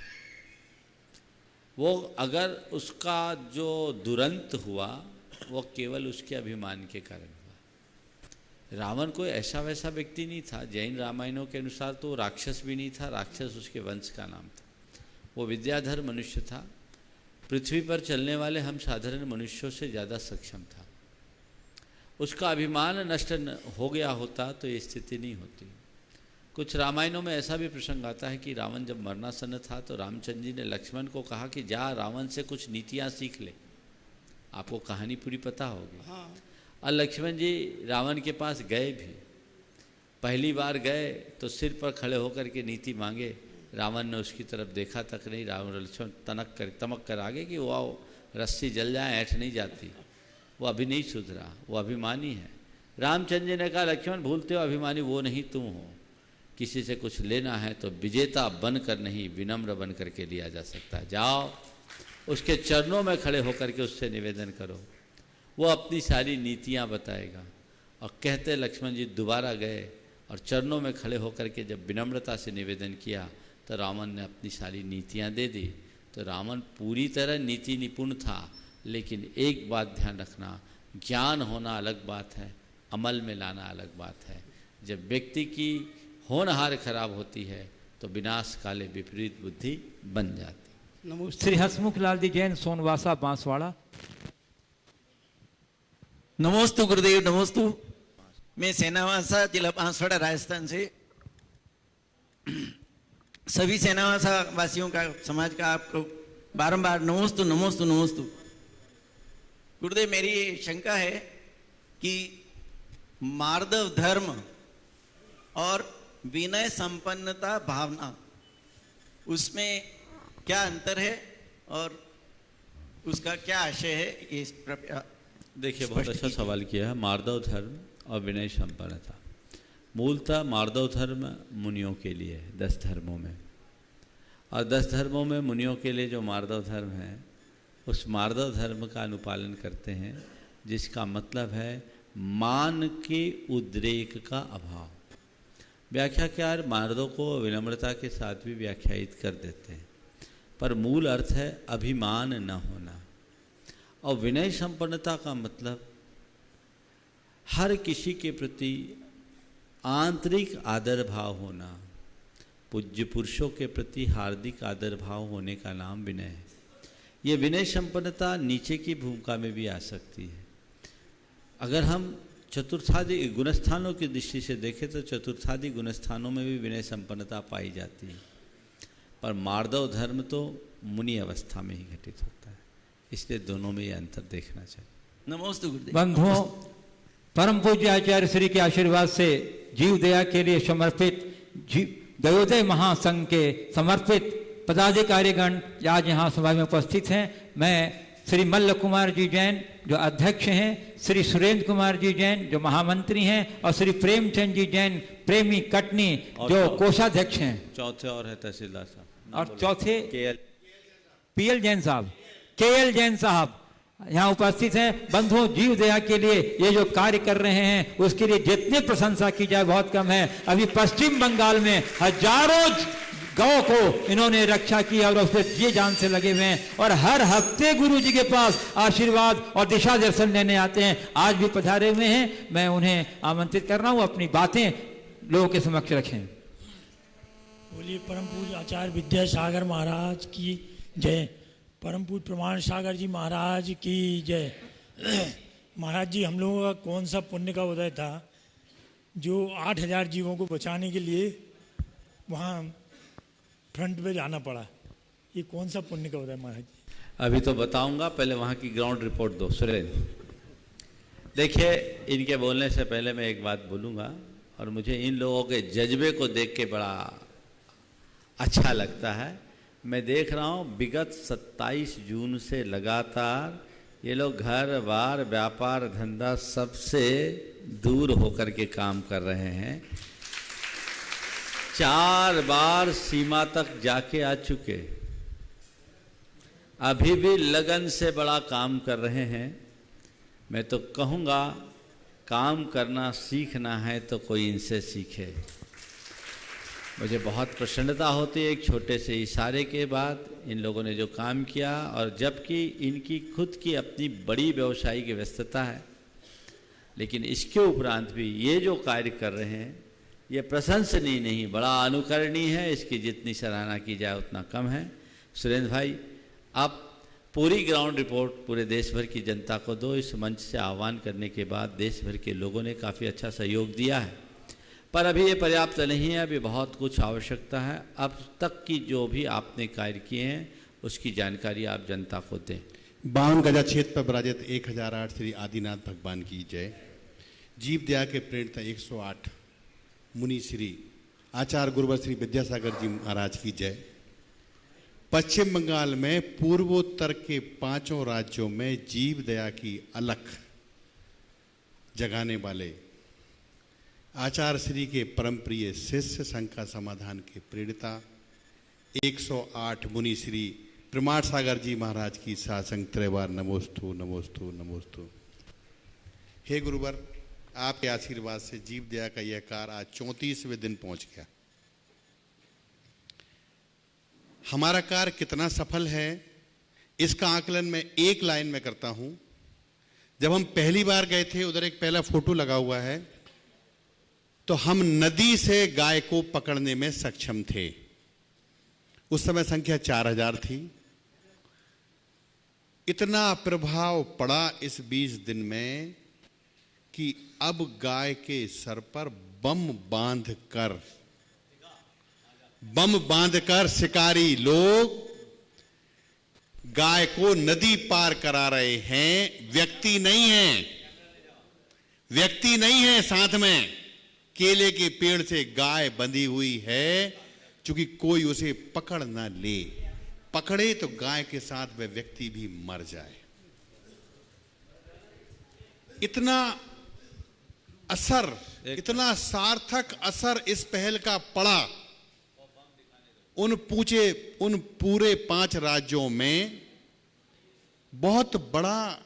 वो अगर उसका जो दुरंत हुआ वो केवल उसके अभिमान के कारण हुआ। रावण कोई ऐसा वैसा व्यक्ति नहीं था। जैन रामायणों के अनुसार तो राक्षस भी नहीं था, राक्षस उसके वंश का नाम था। वो विद्याधर मनुष्य था, पृथ्वी पर चलने वाले हम साधारण मनुष्यों से ज़्यादा सक्षम था। उसका अभिमान नष्ट हो गया होता तो ये स्थिति नहीं होती। कुछ रामायणों में ऐसा भी प्रसंग आता है कि रावण जब मरनासन्न था तो रामचंद्र जी ने लक्ष्मण को कहा कि जा रावण से कुछ नीतियाँ सीख ले। आपको कहानी पूरी पता होगी। और लक्ष्मण जी रावण के पास गए भी। पहली बार गए तो सिर पर खड़े होकर के नीति मांगे। रावण ने उसकी तरफ देखा तक नहीं। रावण लक्ष्मण तमक कर आगे कि वो आओ रस्सी जल जाए, ऐठ नहीं जाती। वो अभी नहीं सुधरा, वो अभिमानी है। रामचंद्र जी ने कहा लक्ष्मण भूलते हो, अभिमानी वो नहीं तुम हो। किसी से कुछ लेना है तो विजेता बनकर नहीं, विनम्र बन करके लिया जा सकता है। जाओ उसके चरणों में खड़े होकर के उससे निवेदन करो, वो अपनी सारी नीतियाँ बताएगा। और कहते लक्ष्मण जी दोबारा गए और चरणों में खड़े होकर के जब विनम्रता से निवेदन किया तो रावण ने अपनी सारी नीतियाँ दे दी। तो रावण पूरी तरह नीति निपुण था, लेकिन एक बात ध्यान रखना, ज्ञान होना अलग बात है, अमल में लाना अलग बात है। जब व्यक्ति की होनहार खराब होती है तो विनाश काले विपरीत बुद्धि बन जाती। श्री हसमुख लाल जी जैन, सोनवासा, बांसवाड़ा। नमोस्तु गुरुदेव, नमोस्तु। मैं सेनावासा, जिला बांसवाड़ा, राजस्थान से सभी सेनावासा वासियों का, समाज का आपको बारंबार नमोस्तु नमोस्तु नमोस्तु। गुरुदेव, मेरी ये शंका है कि मार्दव धर्म और विनय संपन्नता भावना, उसमें क्या अंतर है और उसका क्या आशय है, ये कृपया। देखिए, बहुत अच्छा सवाल किया है। मार्दव धर्म और विनय संपन्नता, मूलतः मार्दव धर्म मुनियों के लिए है 10 धर्मों में, और 10 धर्मों में मुनियों के लिए जो मार्दव धर्म है, उस मार्दव धर्म का अनुपालन करते हैं, जिसका मतलब है मान के उद्रेक का अभाव। व्याख्याकार मार्दव को विनम्रता के साथ भी व्याख्यायित कर देते हैं, पर मूल अर्थ है अभिमान न होना। और विनय संपन्नता का मतलब हर किसी के प्रति आंतरिक आदर भाव होना, पूज्य पुरुषों के प्रति हार्दिक आदर भाव होने का नाम विनय है। ये विनय संपन्नता नीचे की भूमिका में भी आ सकती है। अगर हम चतुर्थादि गुणस्थानों की दृष्टि से देखें तो चतुर्थादि गुणस्थानों में भी विनय संपन्नता पाई जाती है, पर मार्दव धर्म तो मुनि अवस्था में ही घटित होता है, इसलिए दोनों में ये अंतर देखना चाहिए। नमोस्तु गुरुदेव। बंधुओं, परम पूज्य आचार्य श्री के आशीर्वाद से जीव दया के लिए समर्पित दयोदय महासंघ के समर्पित पदाधिकारीगण आज यहाँ सभा में उपस्थित हैं। मैं श्री मल्ल कुमार जी जैन जो अध्यक्ष हैं, श्री सुरेंद्र कुमार जी जैन जो महामंत्री हैं, और श्री प्रेमचंद जी जैन प्रेमी कटनी जो कोषाध्यक्ष हैं। चौथे और है तहसीलदार साहब, और चौथे PL जैन साहब, KL जैन साहब यहाँ उपस्थित हैं। बंधुओं, जीव दया के लिए ये जो कार्य कर रहे हैं उसके लिए जितनी प्रशंसा की जाए बहुत कम है। अभी पश्चिम बंगाल में हजारों गौ को इन्होंने रक्षा की और उस पर जी जान से लगे हुए हैं, और हर हफ्ते गुरु जी के पास आशीर्वाद और दिशा दर्शन लेने आते हैं। आज भी पधारे हुए हैं। मैं उन्हें आमंत्रित कर रहा हूँ अपनी बातें लोगों के समक्ष रखें। बोलिए परम पूज्य आचार्य विद्यासागर महाराज की जय। परम पूज्य प्रमाण सागर जी महाराज की जय। महाराज जी, हम लोगों का कौन सा पुण्य का उदय था जो 8000 जीवों को बचाने के लिए वहाँ फ्रंट पे जाना पड़ा? ये कौन सा पुण्य का उदय महाराज जी? अभी तो बताऊंगा, पहले वहाँ की ग्राउंड रिपोर्ट दो सुरेंद्र। देखिए, इनके बोलने से पहले मैं एक बात बोलूँगा, और मुझे इन लोगों के जज्बे को देख के बड़ा अच्छा लगता है। मैं देख रहा हूँ विगत 27 जून से लगातार ये लोग घर बार व्यापार धंधा सबसे दूर होकर के काम कर रहे हैं। 4 बार सीमा तक जाके आ चुके, अभी भी लगन से बड़ा काम कर रहे हैं। मैं तो कहूँगा, काम करना सीखना है तो कोई इनसे सीखे। मुझे बहुत प्रसन्नता होती है एक छोटे से इशारे के बाद इन लोगों ने जो काम किया, और जबकि इनकी खुद की अपनी बड़ी व्यवसायिक व्यस्तता है, लेकिन इसके उपरांत भी ये जो कार्य कर रहे हैं ये प्रशंसनीय नहीं, बड़ा अनुकरणीय है। इसकी जितनी सराहना की जाए उतना कम है। सुरेंद्र भाई, आप पूरी ग्राउंड रिपोर्ट पूरे देश भर की जनता को दो। इस मंच से आह्वान करने के बाद देश भर के लोगों ने काफ़ी अच्छा सहयोग दिया है। पर अभी ये पर्याप्त नहीं है, अभी बहुत कुछ आवश्यकता है। अब तक की जो भी आपने कार्य किए हैं उसकी जानकारी आप जनता को दें। 52 गजा क्षेत्र पर विराजित 1008 श्री आदिनाथ भगवान की जय। जीव दया के प्रेरणता 108 मुनि श्री आचार्य गुरुवर श्री विद्यासागर जी महाराज की जय। पश्चिम बंगाल में पूर्वोत्तर के 5 राज्यों में जीव दया की अलख जगाने वाले आचार्य श्री के परम प्रिय शिष्य शंका समाधान के प्रेरिता 108 मुनि श्री प्रमाण सागर जी महाराज की सासंग त्रैवार नमोस्तु नमोस्तु नमोस्तु। हे गुरुवर, आपके आशीर्वाद से जीव दया का यह कार्य आज 34वें दिन पहुंच गया। हमारा कार्य कितना सफल है इसका आकलन मैं एक लाइन में करता हूं। जब हम पहली बार गए थे, उधर एक पहला फोटो लगा हुआ है, तो हम नदी से गाय को पकड़ने में सक्षम थे। उस समय संख्या 4000 थी। इतना प्रभाव पड़ा इस 20 दिन में कि अब गाय के सर पर बम बांधकर शिकारी लोग गाय को नदी पार करा रहे हैं। व्यक्ति नहीं है साथ में, केले के पेड़ से गाय बंधी हुई है, क्योंकि कोई उसे पकड़ ना ले। पकड़े तो गाय के साथ वह व्यक्ति भी मर जाए। इतना असर, इतना सार्थक असर इस पहल का पड़ा उन पूरे 5 राज्यों में। बहुत बड़ा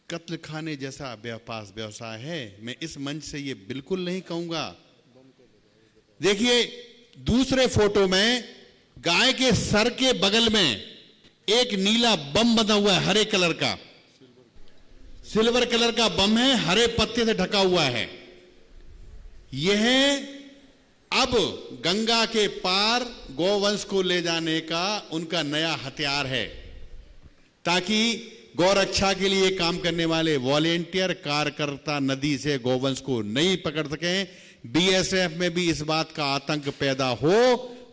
कत्ल खाने जैसा व्यवसाय है। मैं इस मंच से ये बिल्कुल नहीं कहूंगा। देखिए, दूसरे फोटो में गाय के सर के बगल में एक नीला बम बना हुआ है, हरे कलर का, सिल्वर कलर का बम है, हरे पत्ते से ढका हुआ है। यह अब गंगा के पार गौवंश को ले जाने का उनका नया हथियार है, ताकि गौरक्षा के लिए काम करने वाले वॉलेंटियर कार्यकर्ता नदी से गौवंश को नहीं पकड़ सकें। बीएसएफ में भी इस बात का आतंक पैदा हो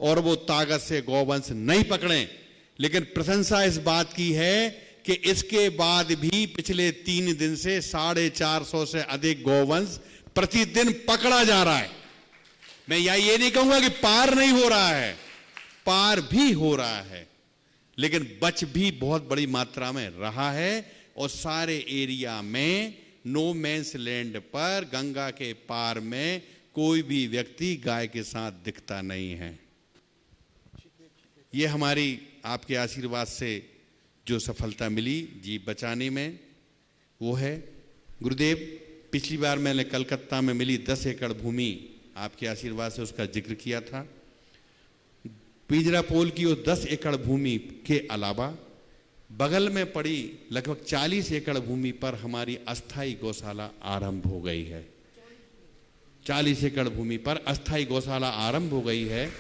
और वो ताकत से गौवंश नहीं पकड़ें। लेकिन प्रशंसा इस बात की है कि इसके बाद भी पिछले 3 दिन से 450 से अधिक गौवंश प्रतिदिन पकड़ा जा रहा है। मैं ये नहीं कहूंगा कि पार नहीं हो रहा है, पार भी हो रहा है, लेकिन बच भी बहुत बड़ी मात्रा में रहा है। और सारे एरिया में नो मैंस लैंड पर गंगा के पार में कोई भी व्यक्ति गाय के साथ दिखता नहीं है। ये हमारी आपके आशीर्वाद से जो सफलता मिली जीव बचाने में वो है। गुरुदेव, पिछली बार मैंने कलकत्ता में मिली 10 एकड़ भूमि आपके आशीर्वाद से उसका जिक्र किया था। पिंजरापोल की उस 10 एकड़ भूमि के अलावा बगल में पड़ी लगभग 40 एकड़ भूमि पर हमारी अस्थाई गौशाला आरंभ हो गई है। 40 एकड़ भूमि पर अस्थाई गौशाला आरंभ हो गई है।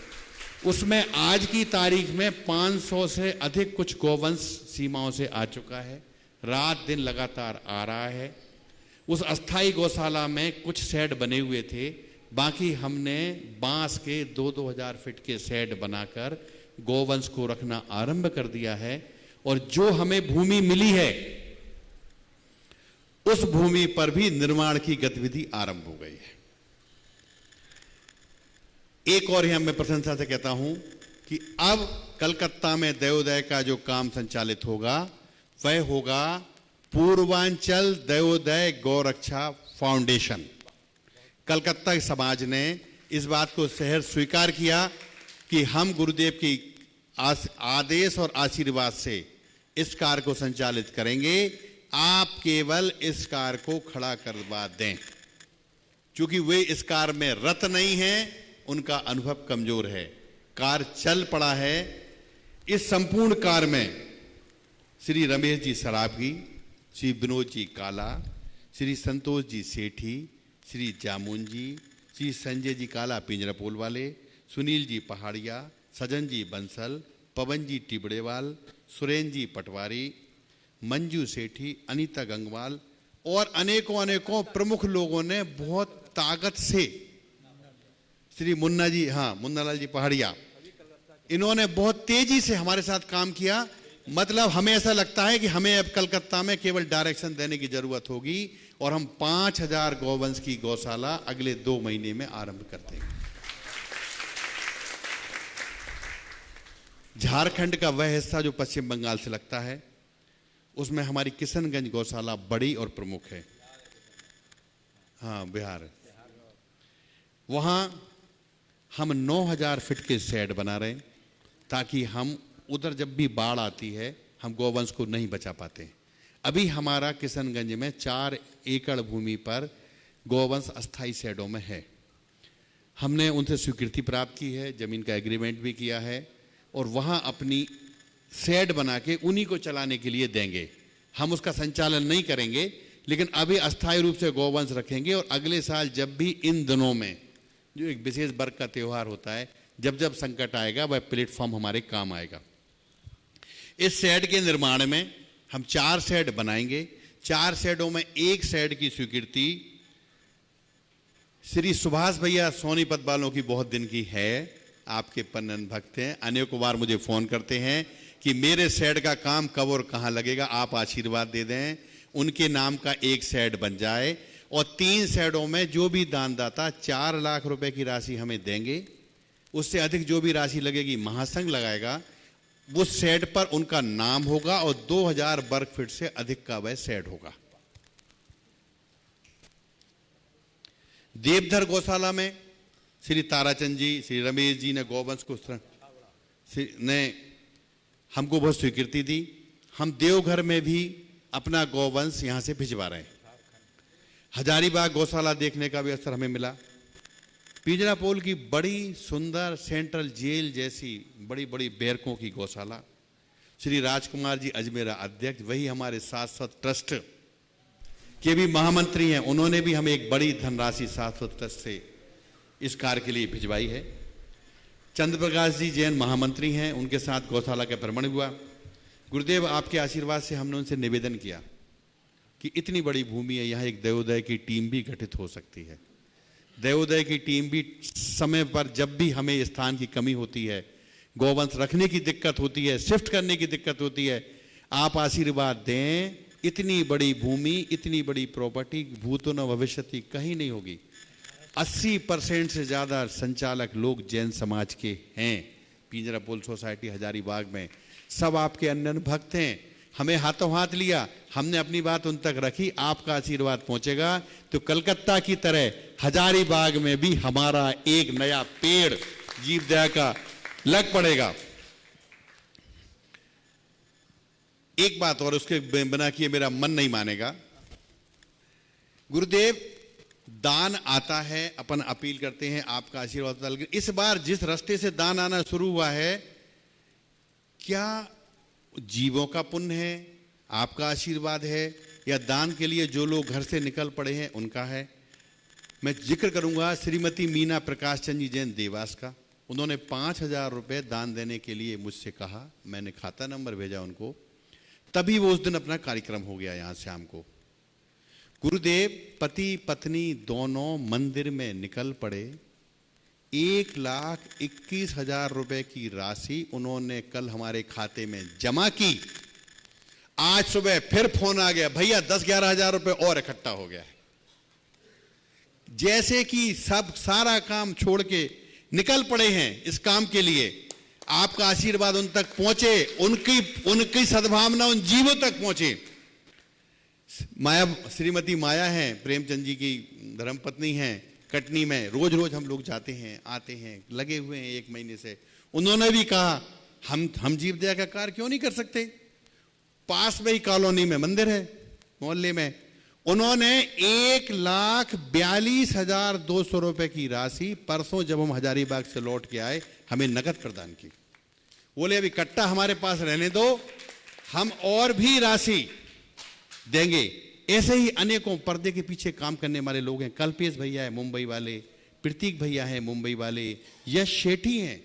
उसमें आज की तारीख में 500 से अधिक कुछ गौवंश सीमाओं से आ चुका है। रात दिन लगातार आ रहा है। उस अस्थाई गौशाला में कुछ शेड बने हुए थे, बाकी हमने बांस के 2-2 हजार फीट के शेड बनाकर गौवंश को रखना आरंभ कर दिया है। और जो हमें भूमि मिली है उस भूमि पर भी निर्माण की गतिविधि आरंभ हो गई है। एक और यहां मैं प्रशंसा से कहता हूं कि अब कलकत्ता में देवोदय का जो काम संचालित होगा वह होगा पूर्वांचल देवोदय गौरक्षा फाउंडेशन। कलकत्ता समाज ने इस बात को शहर स्वीकार किया कि हम गुरुदेव की आदेश और आशीर्वाद से इस कार्य को संचालित करेंगे। आप केवल इस कार्य को खड़ा करवा दें, क्योंकि वे इस कार्य में रत नहीं हैं, उनका अनुभव कमजोर है। कार्य चल पड़ा है। इस संपूर्ण कार्य में श्री रमेश जी सराबगी, श्री विनोद जी काला, श्री संतोष जी सेठी, श्री जामुन जी, श्री संजय जी काला पिंजरापोल वाले, सुनील जी पहाड़िया, सजन जी बंसल, पवन जी टिबड़ेवाल, सुरेंद्र जी पटवारी, मंजू सेठी, अनीता गंगवाल और अनेकों प्रमुख लोगों ने बहुत ताकत से श्री मुन्ना जी, हाँ मुन्ना लाल जी पहाड़िया, इन्होंने बहुत तेजी से हमारे साथ काम किया। मतलब हमें ऐसा लगता है कि हमें अब कलकत्ता में केवल डायरेक्शन देने की जरूरत होगी और हम 5000 गौवंश की गौशाला अगले 2 महीने में आरंभ करते हैं। झारखंड का वह हिस्सा जो पश्चिम बंगाल से लगता है, उसमें हमारी किशनगंज गौशाला बड़ी और प्रमुख है। हाँ बिहार, वहां हम 9000 फीट के शेड बना रहे हैं ताकि हम उधर जब भी बाढ़ आती है हम गौवंश को नहीं बचा पाते। अभी हमारा किशनगंज में 4 एकड़ भूमि पर गौवंश अस्थाई शेडों में है। हमने उनसे स्वीकृति प्राप्त की है, जमीन का एग्रीमेंट भी किया है और वहां अपनी शेड बना के उन्हीं को चलाने के लिए देंगे। हम उसका संचालन नहीं करेंगे, लेकिन अभी अस्थायी रूप से गौवंश रखेंगे और अगले साल जब भी इन दिनों में जो एक विशेष वर्ग का त्यौहार होता है, जब जब संकट आएगा वह प्लेटफॉर्म हमारे काम आएगा। इस शेड के निर्माण में हम 4 शेड बनाएंगे। 4 शेडों में एक शेड की स्वीकृति श्री सुभाष भैया सोनीपत वालों की बहुत दिन की है। आपके पन्नन भक्त हैं, अनेकों बार मुझे फोन करते हैं कि मेरे शेड का काम कब और कहां लगेगा, आप आशीर्वाद दे दें, उनके नाम का एक शेड बन जाए। और 3 शेडों में जो भी दानदाता 4 लाख रुपए की राशि हमें देंगे, उससे अधिक जो भी राशि लगेगी महासंघ लगाएगा। उस शेड पर उनका नाम होगा और 2000 वर्ग फीट से अधिक का वह शेड होगा। देवधर गौशाला में श्री ताराचंद जी, श्री रमेश जी ने गौवंश को ने हमको बहुत स्वीकृति दी। हम देवघर में भी अपना गौवंश यहां से भिजवा रहे हैं। हजारीबाग गौशाला देखने का भी अवसर हमें मिला। पिंजरापोल की बड़ी सुंदर सेंट्रल जेल जैसी बड़ी बड़ी बैरकों की गौशाला, श्री राजकुमार जी अजमेरा अध्यक्ष, वही हमारे शाश्वत ट्रस्ट के भी महामंत्री हैं, उन्होंने भी हमें एक बड़ी धनराशि शाश्वत ट्रस्ट से इस कार्य के लिए भिजवाई है। चंद्र प्रकाश जी जैन महामंत्री हैं, उनके साथ गौशाला का भ्रमण हुआ। गुरुदेव आपके आशीर्वाद से हमने उनसे निवेदन किया कि इतनी बड़ी भूमि है, यहाँ एक देवोदय की टीम भी गठित हो सकती है। देवोदय की टीम भी समय पर जब भी हमें स्थान की कमी होती है, गौवंश रखने की दिक्कत होती है, शिफ्ट करने की दिक्कत होती है, आप आशीर्वाद दें। इतनी बड़ी भूमि, इतनी बड़ी प्रॉपर्टी भूतो न भविष्यति कहीं नहीं होगी। 80% से ज़्यादा संचालक लोग जैन समाज के हैं। पिंजरापोल सोसाइटी हजारीबाग में सब आपके अन्य भक्त हैं। हमें हाथों हाथ लिया, हमने अपनी बात उन तक रखी, आपका आशीर्वाद पहुंचेगा तो कलकत्ता की तरह हजारीबाग में भी हमारा एक नया पेड़ जीवदया का लग पड़ेगा। एक बात और उसके बिना किए मेरा मन नहीं मानेगा। गुरुदेव दान आता है, अपन अपील करते हैं, आपका आशीर्वाद होता है, लेकिन इस बार जिस रास्ते से दान आना शुरू हुआ है, क्या जीवों का पुण्य है, आपका आशीर्वाद है, या दान के लिए जो लोग घर से निकल पड़े हैं उनका है? मैं जिक्र करूंगा श्रीमती मीना प्रकाश चंद जी जैन देवास का। उन्होंने 5000 रुपए दान देने के लिए मुझसे कहा, मैंने खाता नंबर भेजा उनको, तभी वो उस दिन अपना कार्यक्रम हो गया यहां शाम को। गुरुदेव पति पत्नी दोनों मंदिर में निकल पड़े। 1,21,000 रुपए की राशि उन्होंने कल हमारे खाते में जमा की। आज सुबह फिर फोन आ गया, भैया 10-11 हजार रुपए और इकट्ठा हो गया है। जैसे कि सब सारा काम छोड़ के निकल पड़े हैं इस काम के लिए। आपका आशीर्वाद उन तक पहुंचे, उनकी सद्भावना उन जीवों तक पहुंचे। माया, श्रीमती माया हैं, प्रेमचंद जी की धर्मपत्नी हैं, कटनी में रोज रोज हम लोग जाते हैं आते हैं, लगे हुए हैं 1 महीने से। उन्होंने भी कहा हम जीवदया का कार्य क्यों नहीं कर सकते। पास में ही कॉलोनी में मंदिर है, मोहल्ले में। उन्होंने 1,42,200 रुपए की राशि परसों जब हम हजारीबाग से लौट के आए हमें नकद प्रदान की। बोले अभी कट्टा हमारे पास रहने दो, हम और भी राशि देंगे। ऐसे ही अनेकों पर्दे के पीछे काम करने वाले लोग हैं। कल्पेश भैया है मुंबई वाले, प्रतीक भैया हैं मुंबई वाले, यश शेठी हैं।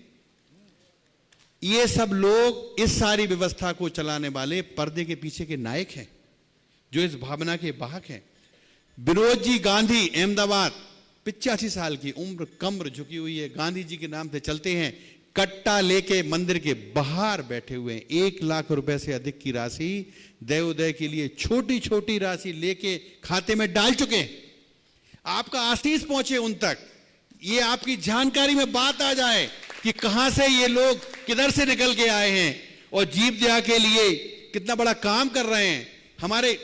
ये सब लोग इस सारी व्यवस्था को चलाने वाले पर्दे के पीछे के नायक हैं, जो इस भावना के वाहक हैं। विनोद जी गांधी अहमदाबाद, 85 साल की उम्र, कमर झुकी हुई है, गांधी जी के नाम से चलते हैं, कट्टा लेके मंदिर के बाहर बैठे हुए हैं। 1 लाख रुपए से अधिक की राशि देवोदय के लिए छोटी छोटी राशि लेके खाते में डाल चुके हैं। आपका आशीष पहुंचे उन तक, ये आपकी जानकारी में बात आ जाए कि कहां से ये लोग किधर से निकल के आए हैं और जीव दया के लिए कितना बड़ा काम कर रहे हैं। हमारे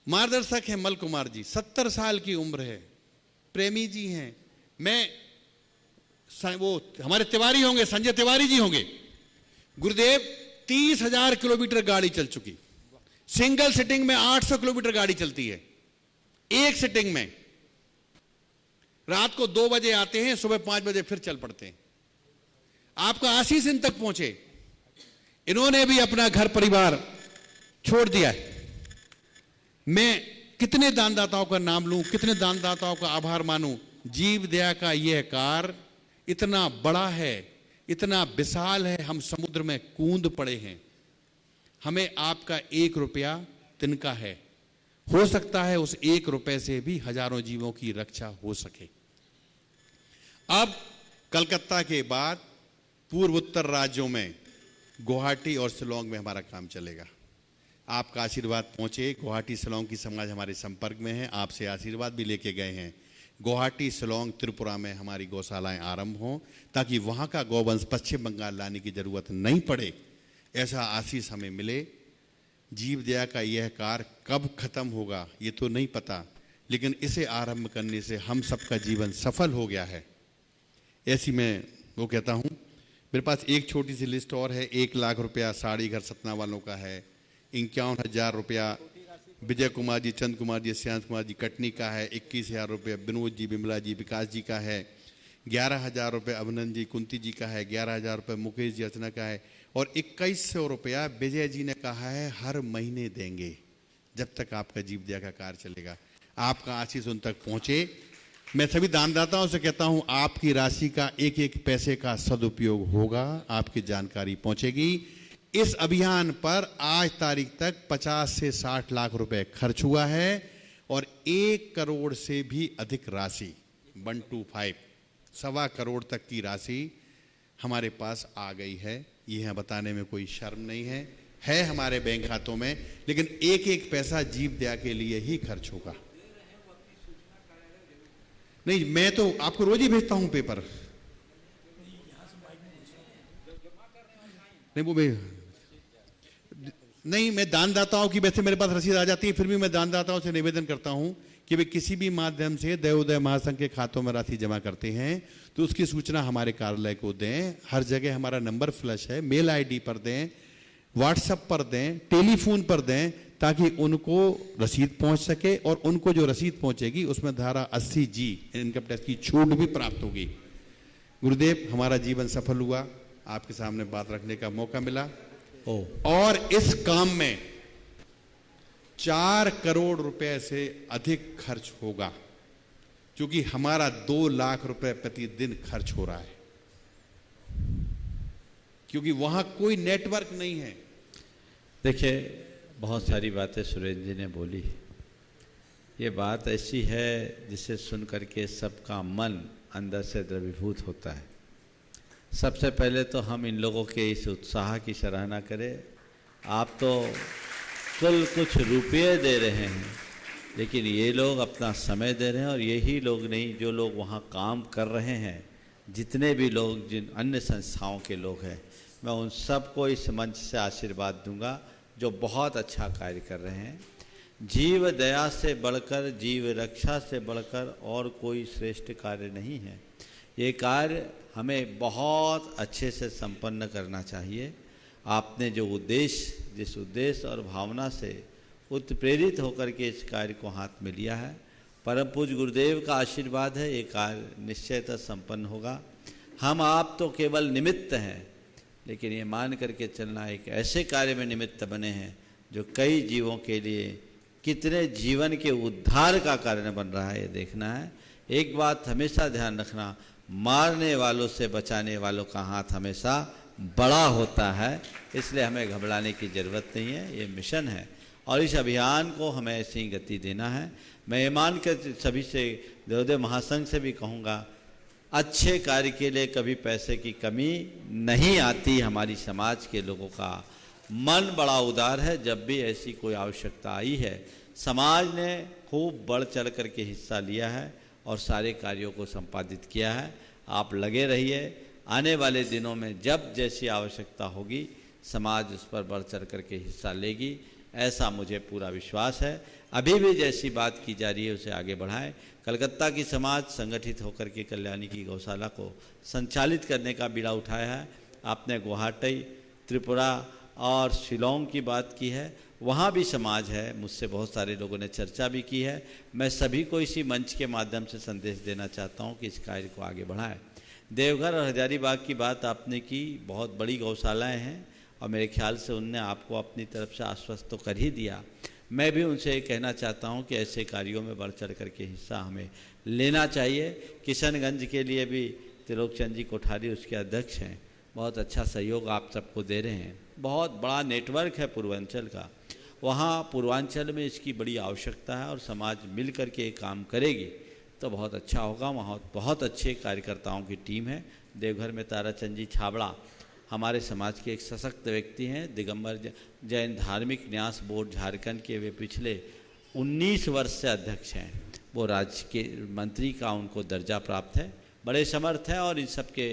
मार्गदर्शक हैं मल कुमार जी, 70 साल की उम्र है, प्रेमी जी हैं, वो हमारे तिवारी होंगे, संजय तिवारी जी होंगे। गुरुदेव 30,000 किलोमीटर गाड़ी चल चुकी, सिंगल सिटिंग में 800 किलोमीटर गाड़ी चलती है, एक सिटिंग में। रात को 2 बजे आते हैं, सुबह 5 बजे फिर चल पड़ते हैं। आपका आशीष इन तक पहुंचे। इन्होंने भी अपना घर परिवार छोड़ दिया है। मैं कितने दानदाताओं का नाम लूं, कितने दानदाताओं का आभार मानूं। जीव दया का यह कार्य इतना बड़ा है, इतना विशाल है, हम समुद्र में कूद पड़े हैं। हमें आपका 1 रुपया तिनका है, हो सकता है उस 1 रुपए से भी हजारों जीवों की रक्षा हो सके। अब कलकत्ता के बाद पूर्व उत्तर राज्यों में गुवाहाटी और शिलोंग में हमारा काम चलेगा। आपका आशीर्वाद पहुंचे। गुवाहाटी शिलोंग की समाज हमारे संपर्क में है, आपसे आशीर्वाद भी लेके गए हैं। गुवाहाटी, शिलोंग, त्रिपुरा में हमारी गौशालाएं आरंभ हों ताकि वहां का गौवंश पश्चिम बंगाल लाने की जरूरत नहीं पड़े, ऐसा आशीष हमें मिले। जीव दया का यह कार्य कब खत्म होगा ये तो नहीं पता, लेकिन इसे आरंभ करने से हम सबका जीवन सफल हो गया है, ऐसी मैं वो कहता हूँ। मेरे पास एक छोटी सी लिस्ट और है। 1 लाख रुपया साड़ी घर सतना वालों का है, 51,000 रुपया विजय कुमार जी, चंद कुमार जी, श्यांत कुमार जी कटनी का है, 21,000 रुपये विनोद जी, बिमला जी, विकास जी का है, 11,000 रुपये अभिनंदन जी, कुंती जी का है, 11,000 रुपये मुकेश जी, अर्चना का है, और 2,100 रुपया विजय जी ने कहा है हर महीने देंगे जब तक आपका जीव दया का कार्य चलेगा। आपका आशीष उन तक पहुंचे। मैं सभी दानदाताओं से कहता हूं, आपकी राशि का एक एक पैसे का सदुपयोग होगा, आपकी जानकारी पहुंचेगी। इस अभियान पर आज तारीख तक 50 से 60 लाख रुपए खर्च हुआ है और 1 करोड़ से भी अधिक राशि 125 1.25 करोड़ तक की राशि हमारे पास आ गई है। यह बताने में कोई शर्म नहीं है हमारे बैंक खातों में, लेकिन एक एक पैसा जीव दया के लिए ही खर्च होगा। नहीं, मैं तो आपको रोज ही भेजता हूं पेपर। मैं दानदाताओं की, वैसे मेरे पास रसीद आ जाती है, फिर भी मैं दानदाताओं से निवेदन करता हूं कि वे किसी भी माध्यम से देवोदय महासंघ के खातों में राशि जमा करते हैं तो उसकी सूचना हमारे कार्यालय को दें। हर जगह हमारा नंबर फ्लैश है, मेल आईडी पर दें, व्हाट्सएप पर दें, टेलीफोन पर दें, ताकि उनको रसीद पहुंच सके और उनको जो रसीद पहुंचेगी उसमें धारा 80G इनकम टैक्स की छूट भी प्राप्त होगी। गुरुदेव, हमारा जीवन सफल हुआ, आपके सामने बात रखने का मौका मिला और इस काम में 4 करोड़ रुपए से अधिक खर्च होगा, क्योंकि हमारा 2 लाख रुपए प्रतिदिन खर्च हो रहा है, क्योंकि वहां कोई नेटवर्क नहीं है। देखिए, बहुत सारी बातें सुरेंद्र जी ने बोली। ये बात ऐसी है जिसे सुन करके सबका मन अंदर से द्रवीभूत होता है। सबसे पहले तो हम इन लोगों के इस उत्साह की सराहना करें। आप तो कुल कुछ रुपये दे रहे हैं, लेकिन ये लोग अपना समय दे रहे हैं, और यही लोग नहीं, जो लोग वहाँ काम कर रहे हैं, जितने भी लोग, जिन अन्य संस्थाओं के लोग हैं, मैं उन सबको इस मंच से आशीर्वाद दूंगा जो बहुत अच्छा कार्य कर रहे हैं। जीव दया से बढ़कर, जीव रक्षा से बढ़कर और कोई श्रेष्ठ कार्य नहीं है। ये कार्य हमें बहुत अच्छे से संपन्न करना चाहिए। आपने जो उद्देश्य, जिस उद्देश्य और भावना से उत्प्रेरित होकर के इस कार्य को हाथ में लिया है, परम पूज्य गुरुदेव का आशीर्वाद है, ये कार्य निश्चयतः संपन्न होगा। हम आप तो केवल निमित्त हैं, लेकिन ये मान करके चलना, एक ऐसे कार्य में निमित्त बने हैं जो कई जीवों के लिए कितने जीवन के उद्धार का कारण बन रहा है, ये देखना है। एक बात हमेशा ध्यान रखना, मारने वालों से बचाने वालों का हाथ हमेशा बड़ा होता है, इसलिए हमें घबराने की ज़रूरत नहीं है। ये मिशन है और इस अभियान को हमें ऐसी ही गति देना है। मैं ये मान कर सभी से, देवदेव महासंघ से भी कहूँगा, अच्छे कार्य के लिए कभी पैसे की कमी नहीं आती। हमारी समाज के लोगों का मन बड़ा उदार है। जब भी ऐसी कोई आवश्यकता आई है, समाज ने खूब बढ़ चढ़ कर के हिस्सा लिया है और सारे कार्यों को संपादित किया है। आप लगे रहिए, आने वाले दिनों में जब जैसी आवश्यकता होगी समाज उस पर बढ़ चढ़ कर के हिस्सा लेगी, ऐसा मुझे पूरा विश्वास है। अभी भी जैसी बात की जा रही है उसे आगे बढ़ाएं। कलकत्ता की समाज संगठित होकर के कल्याणी की गौशाला को संचालित करने का बीड़ा उठाया है। आपने गुवाहाटी, त्रिपुरा और शिलोंग की बात की है, वहाँ भी समाज है। मुझसे बहुत सारे लोगों ने चर्चा भी की है। मैं सभी को इसी मंच के माध्यम से संदेश देना चाहता हूँ कि इस कार्य को आगे बढ़ाएं। देवघर और हजारीबाग की बात आपने की, बहुत बड़ी गौशालाएं हैं और मेरे ख्याल से उनने आपको अपनी तरफ से आश्वस्त तो कर ही दिया। मैं भी उनसे ये कहना चाहता हूँ कि ऐसे कार्यों में बढ़ चढ़ करके हिस्सा हमें लेना चाहिए। किशनगंज के लिए भी त्रिलोक चंद जी कोठारी उसके अध्यक्ष हैं, बहुत अच्छा सहयोग आप सबको दे रहे हैं। बहुत बड़ा नेटवर्क है पूर्वांचल का, वहाँ पूर्वांचल में इसकी बड़ी आवश्यकता है और समाज मिल कर के काम करेगी तो बहुत अच्छा होगा। वहाँ बहुत अच्छे कार्यकर्ताओं की टीम है। देवघर में ताराचंद जी छाबड़ा हमारे समाज के एक सशक्त व्यक्ति हैं। दिगंबर जैन धार्मिक न्यास बोर्ड झारखंड के वे पिछले 19 वर्ष से अध्यक्ष हैं। वो राज्य के मंत्री का उनको दर्जा प्राप्त है, बड़े समर्थ हैं और इन सब के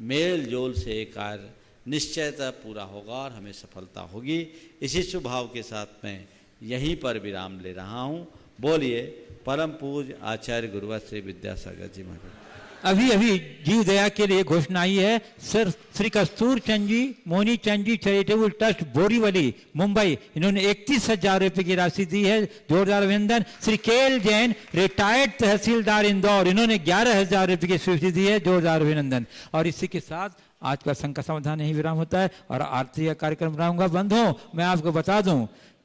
मेल जोल से एक कार्य निश्चयतः पूरा होगा और हमें सफलता होगी। इसी स्वभाव के साथ मैं यहीं पर विराम ले रहा हूँ। बोलिए परम पूज्य आचार्य गुरुवर श्री विद्यासागर जी महाराज। अभी अभी जीव दया के लिए घोषणा आई है। Sir Shri Kastur Chand ji, Moni Chand ji charitable trust Borivali Mumbai, इन्होंने 31,000 रुपये की राशि दी है, जोरदार अभिनंदन। श्री केएल जैन रिटायर्ड तहसीलदार इंदौर, इन्होंने 11,000 रुपये की स्वीकृति दी है, जोरदार अभिनंदन। और इसी के साथ आज का संघ का समाधान यही विराम होता है और आरती का कार्यक्रम रहूंगा। बंधुओं, मैं आपको बता दूं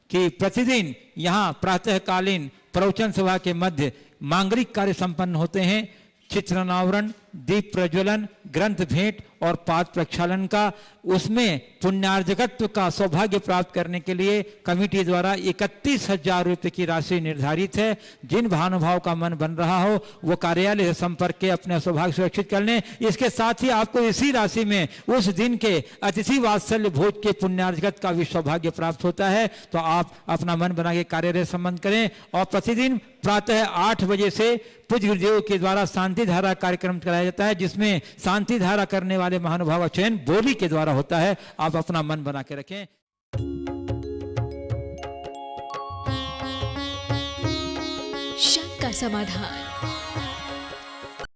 कि प्रतिदिन यहाँ प्रातःकालीन प्रवचन सभा के मध्य मांगलिक कार्य संपन्न होते हैं। चित्रनावरण, दीप प्रज्वलन, ग्रंथ भेंट और पाद प्रक्षालन का, उसमें पुण्यार्जकत्व का सौभाग्य प्राप्त करने के लिए कमेटी द्वारा 31,000 रुपये की राशि निर्धारित है। जिन भानुभाव का मन बन रहा हो वो कार्यालय से संपर्क के अपने सौभाग्य सुरक्षित कर लें। इसके साथ ही आपको इसी राशि में उस दिन के अतिथि वात्सल्य भोज के पुण्यार्जकत्व का भी सौभाग्य प्राप्त होता है। तो आप अपना मन बना के कार्यालय संबंध करें। और प्रतिदिन प्रातः 8 बजे से पूज्य गुरुदेव के द्वारा शांति धारा कार्यक्रम कराया जाता है, जिसमें शांति धारा करने वाले महानुभाव का चयन बोली के द्वारा होता है। आप अपना मन बना के रखें। शंका समाधान।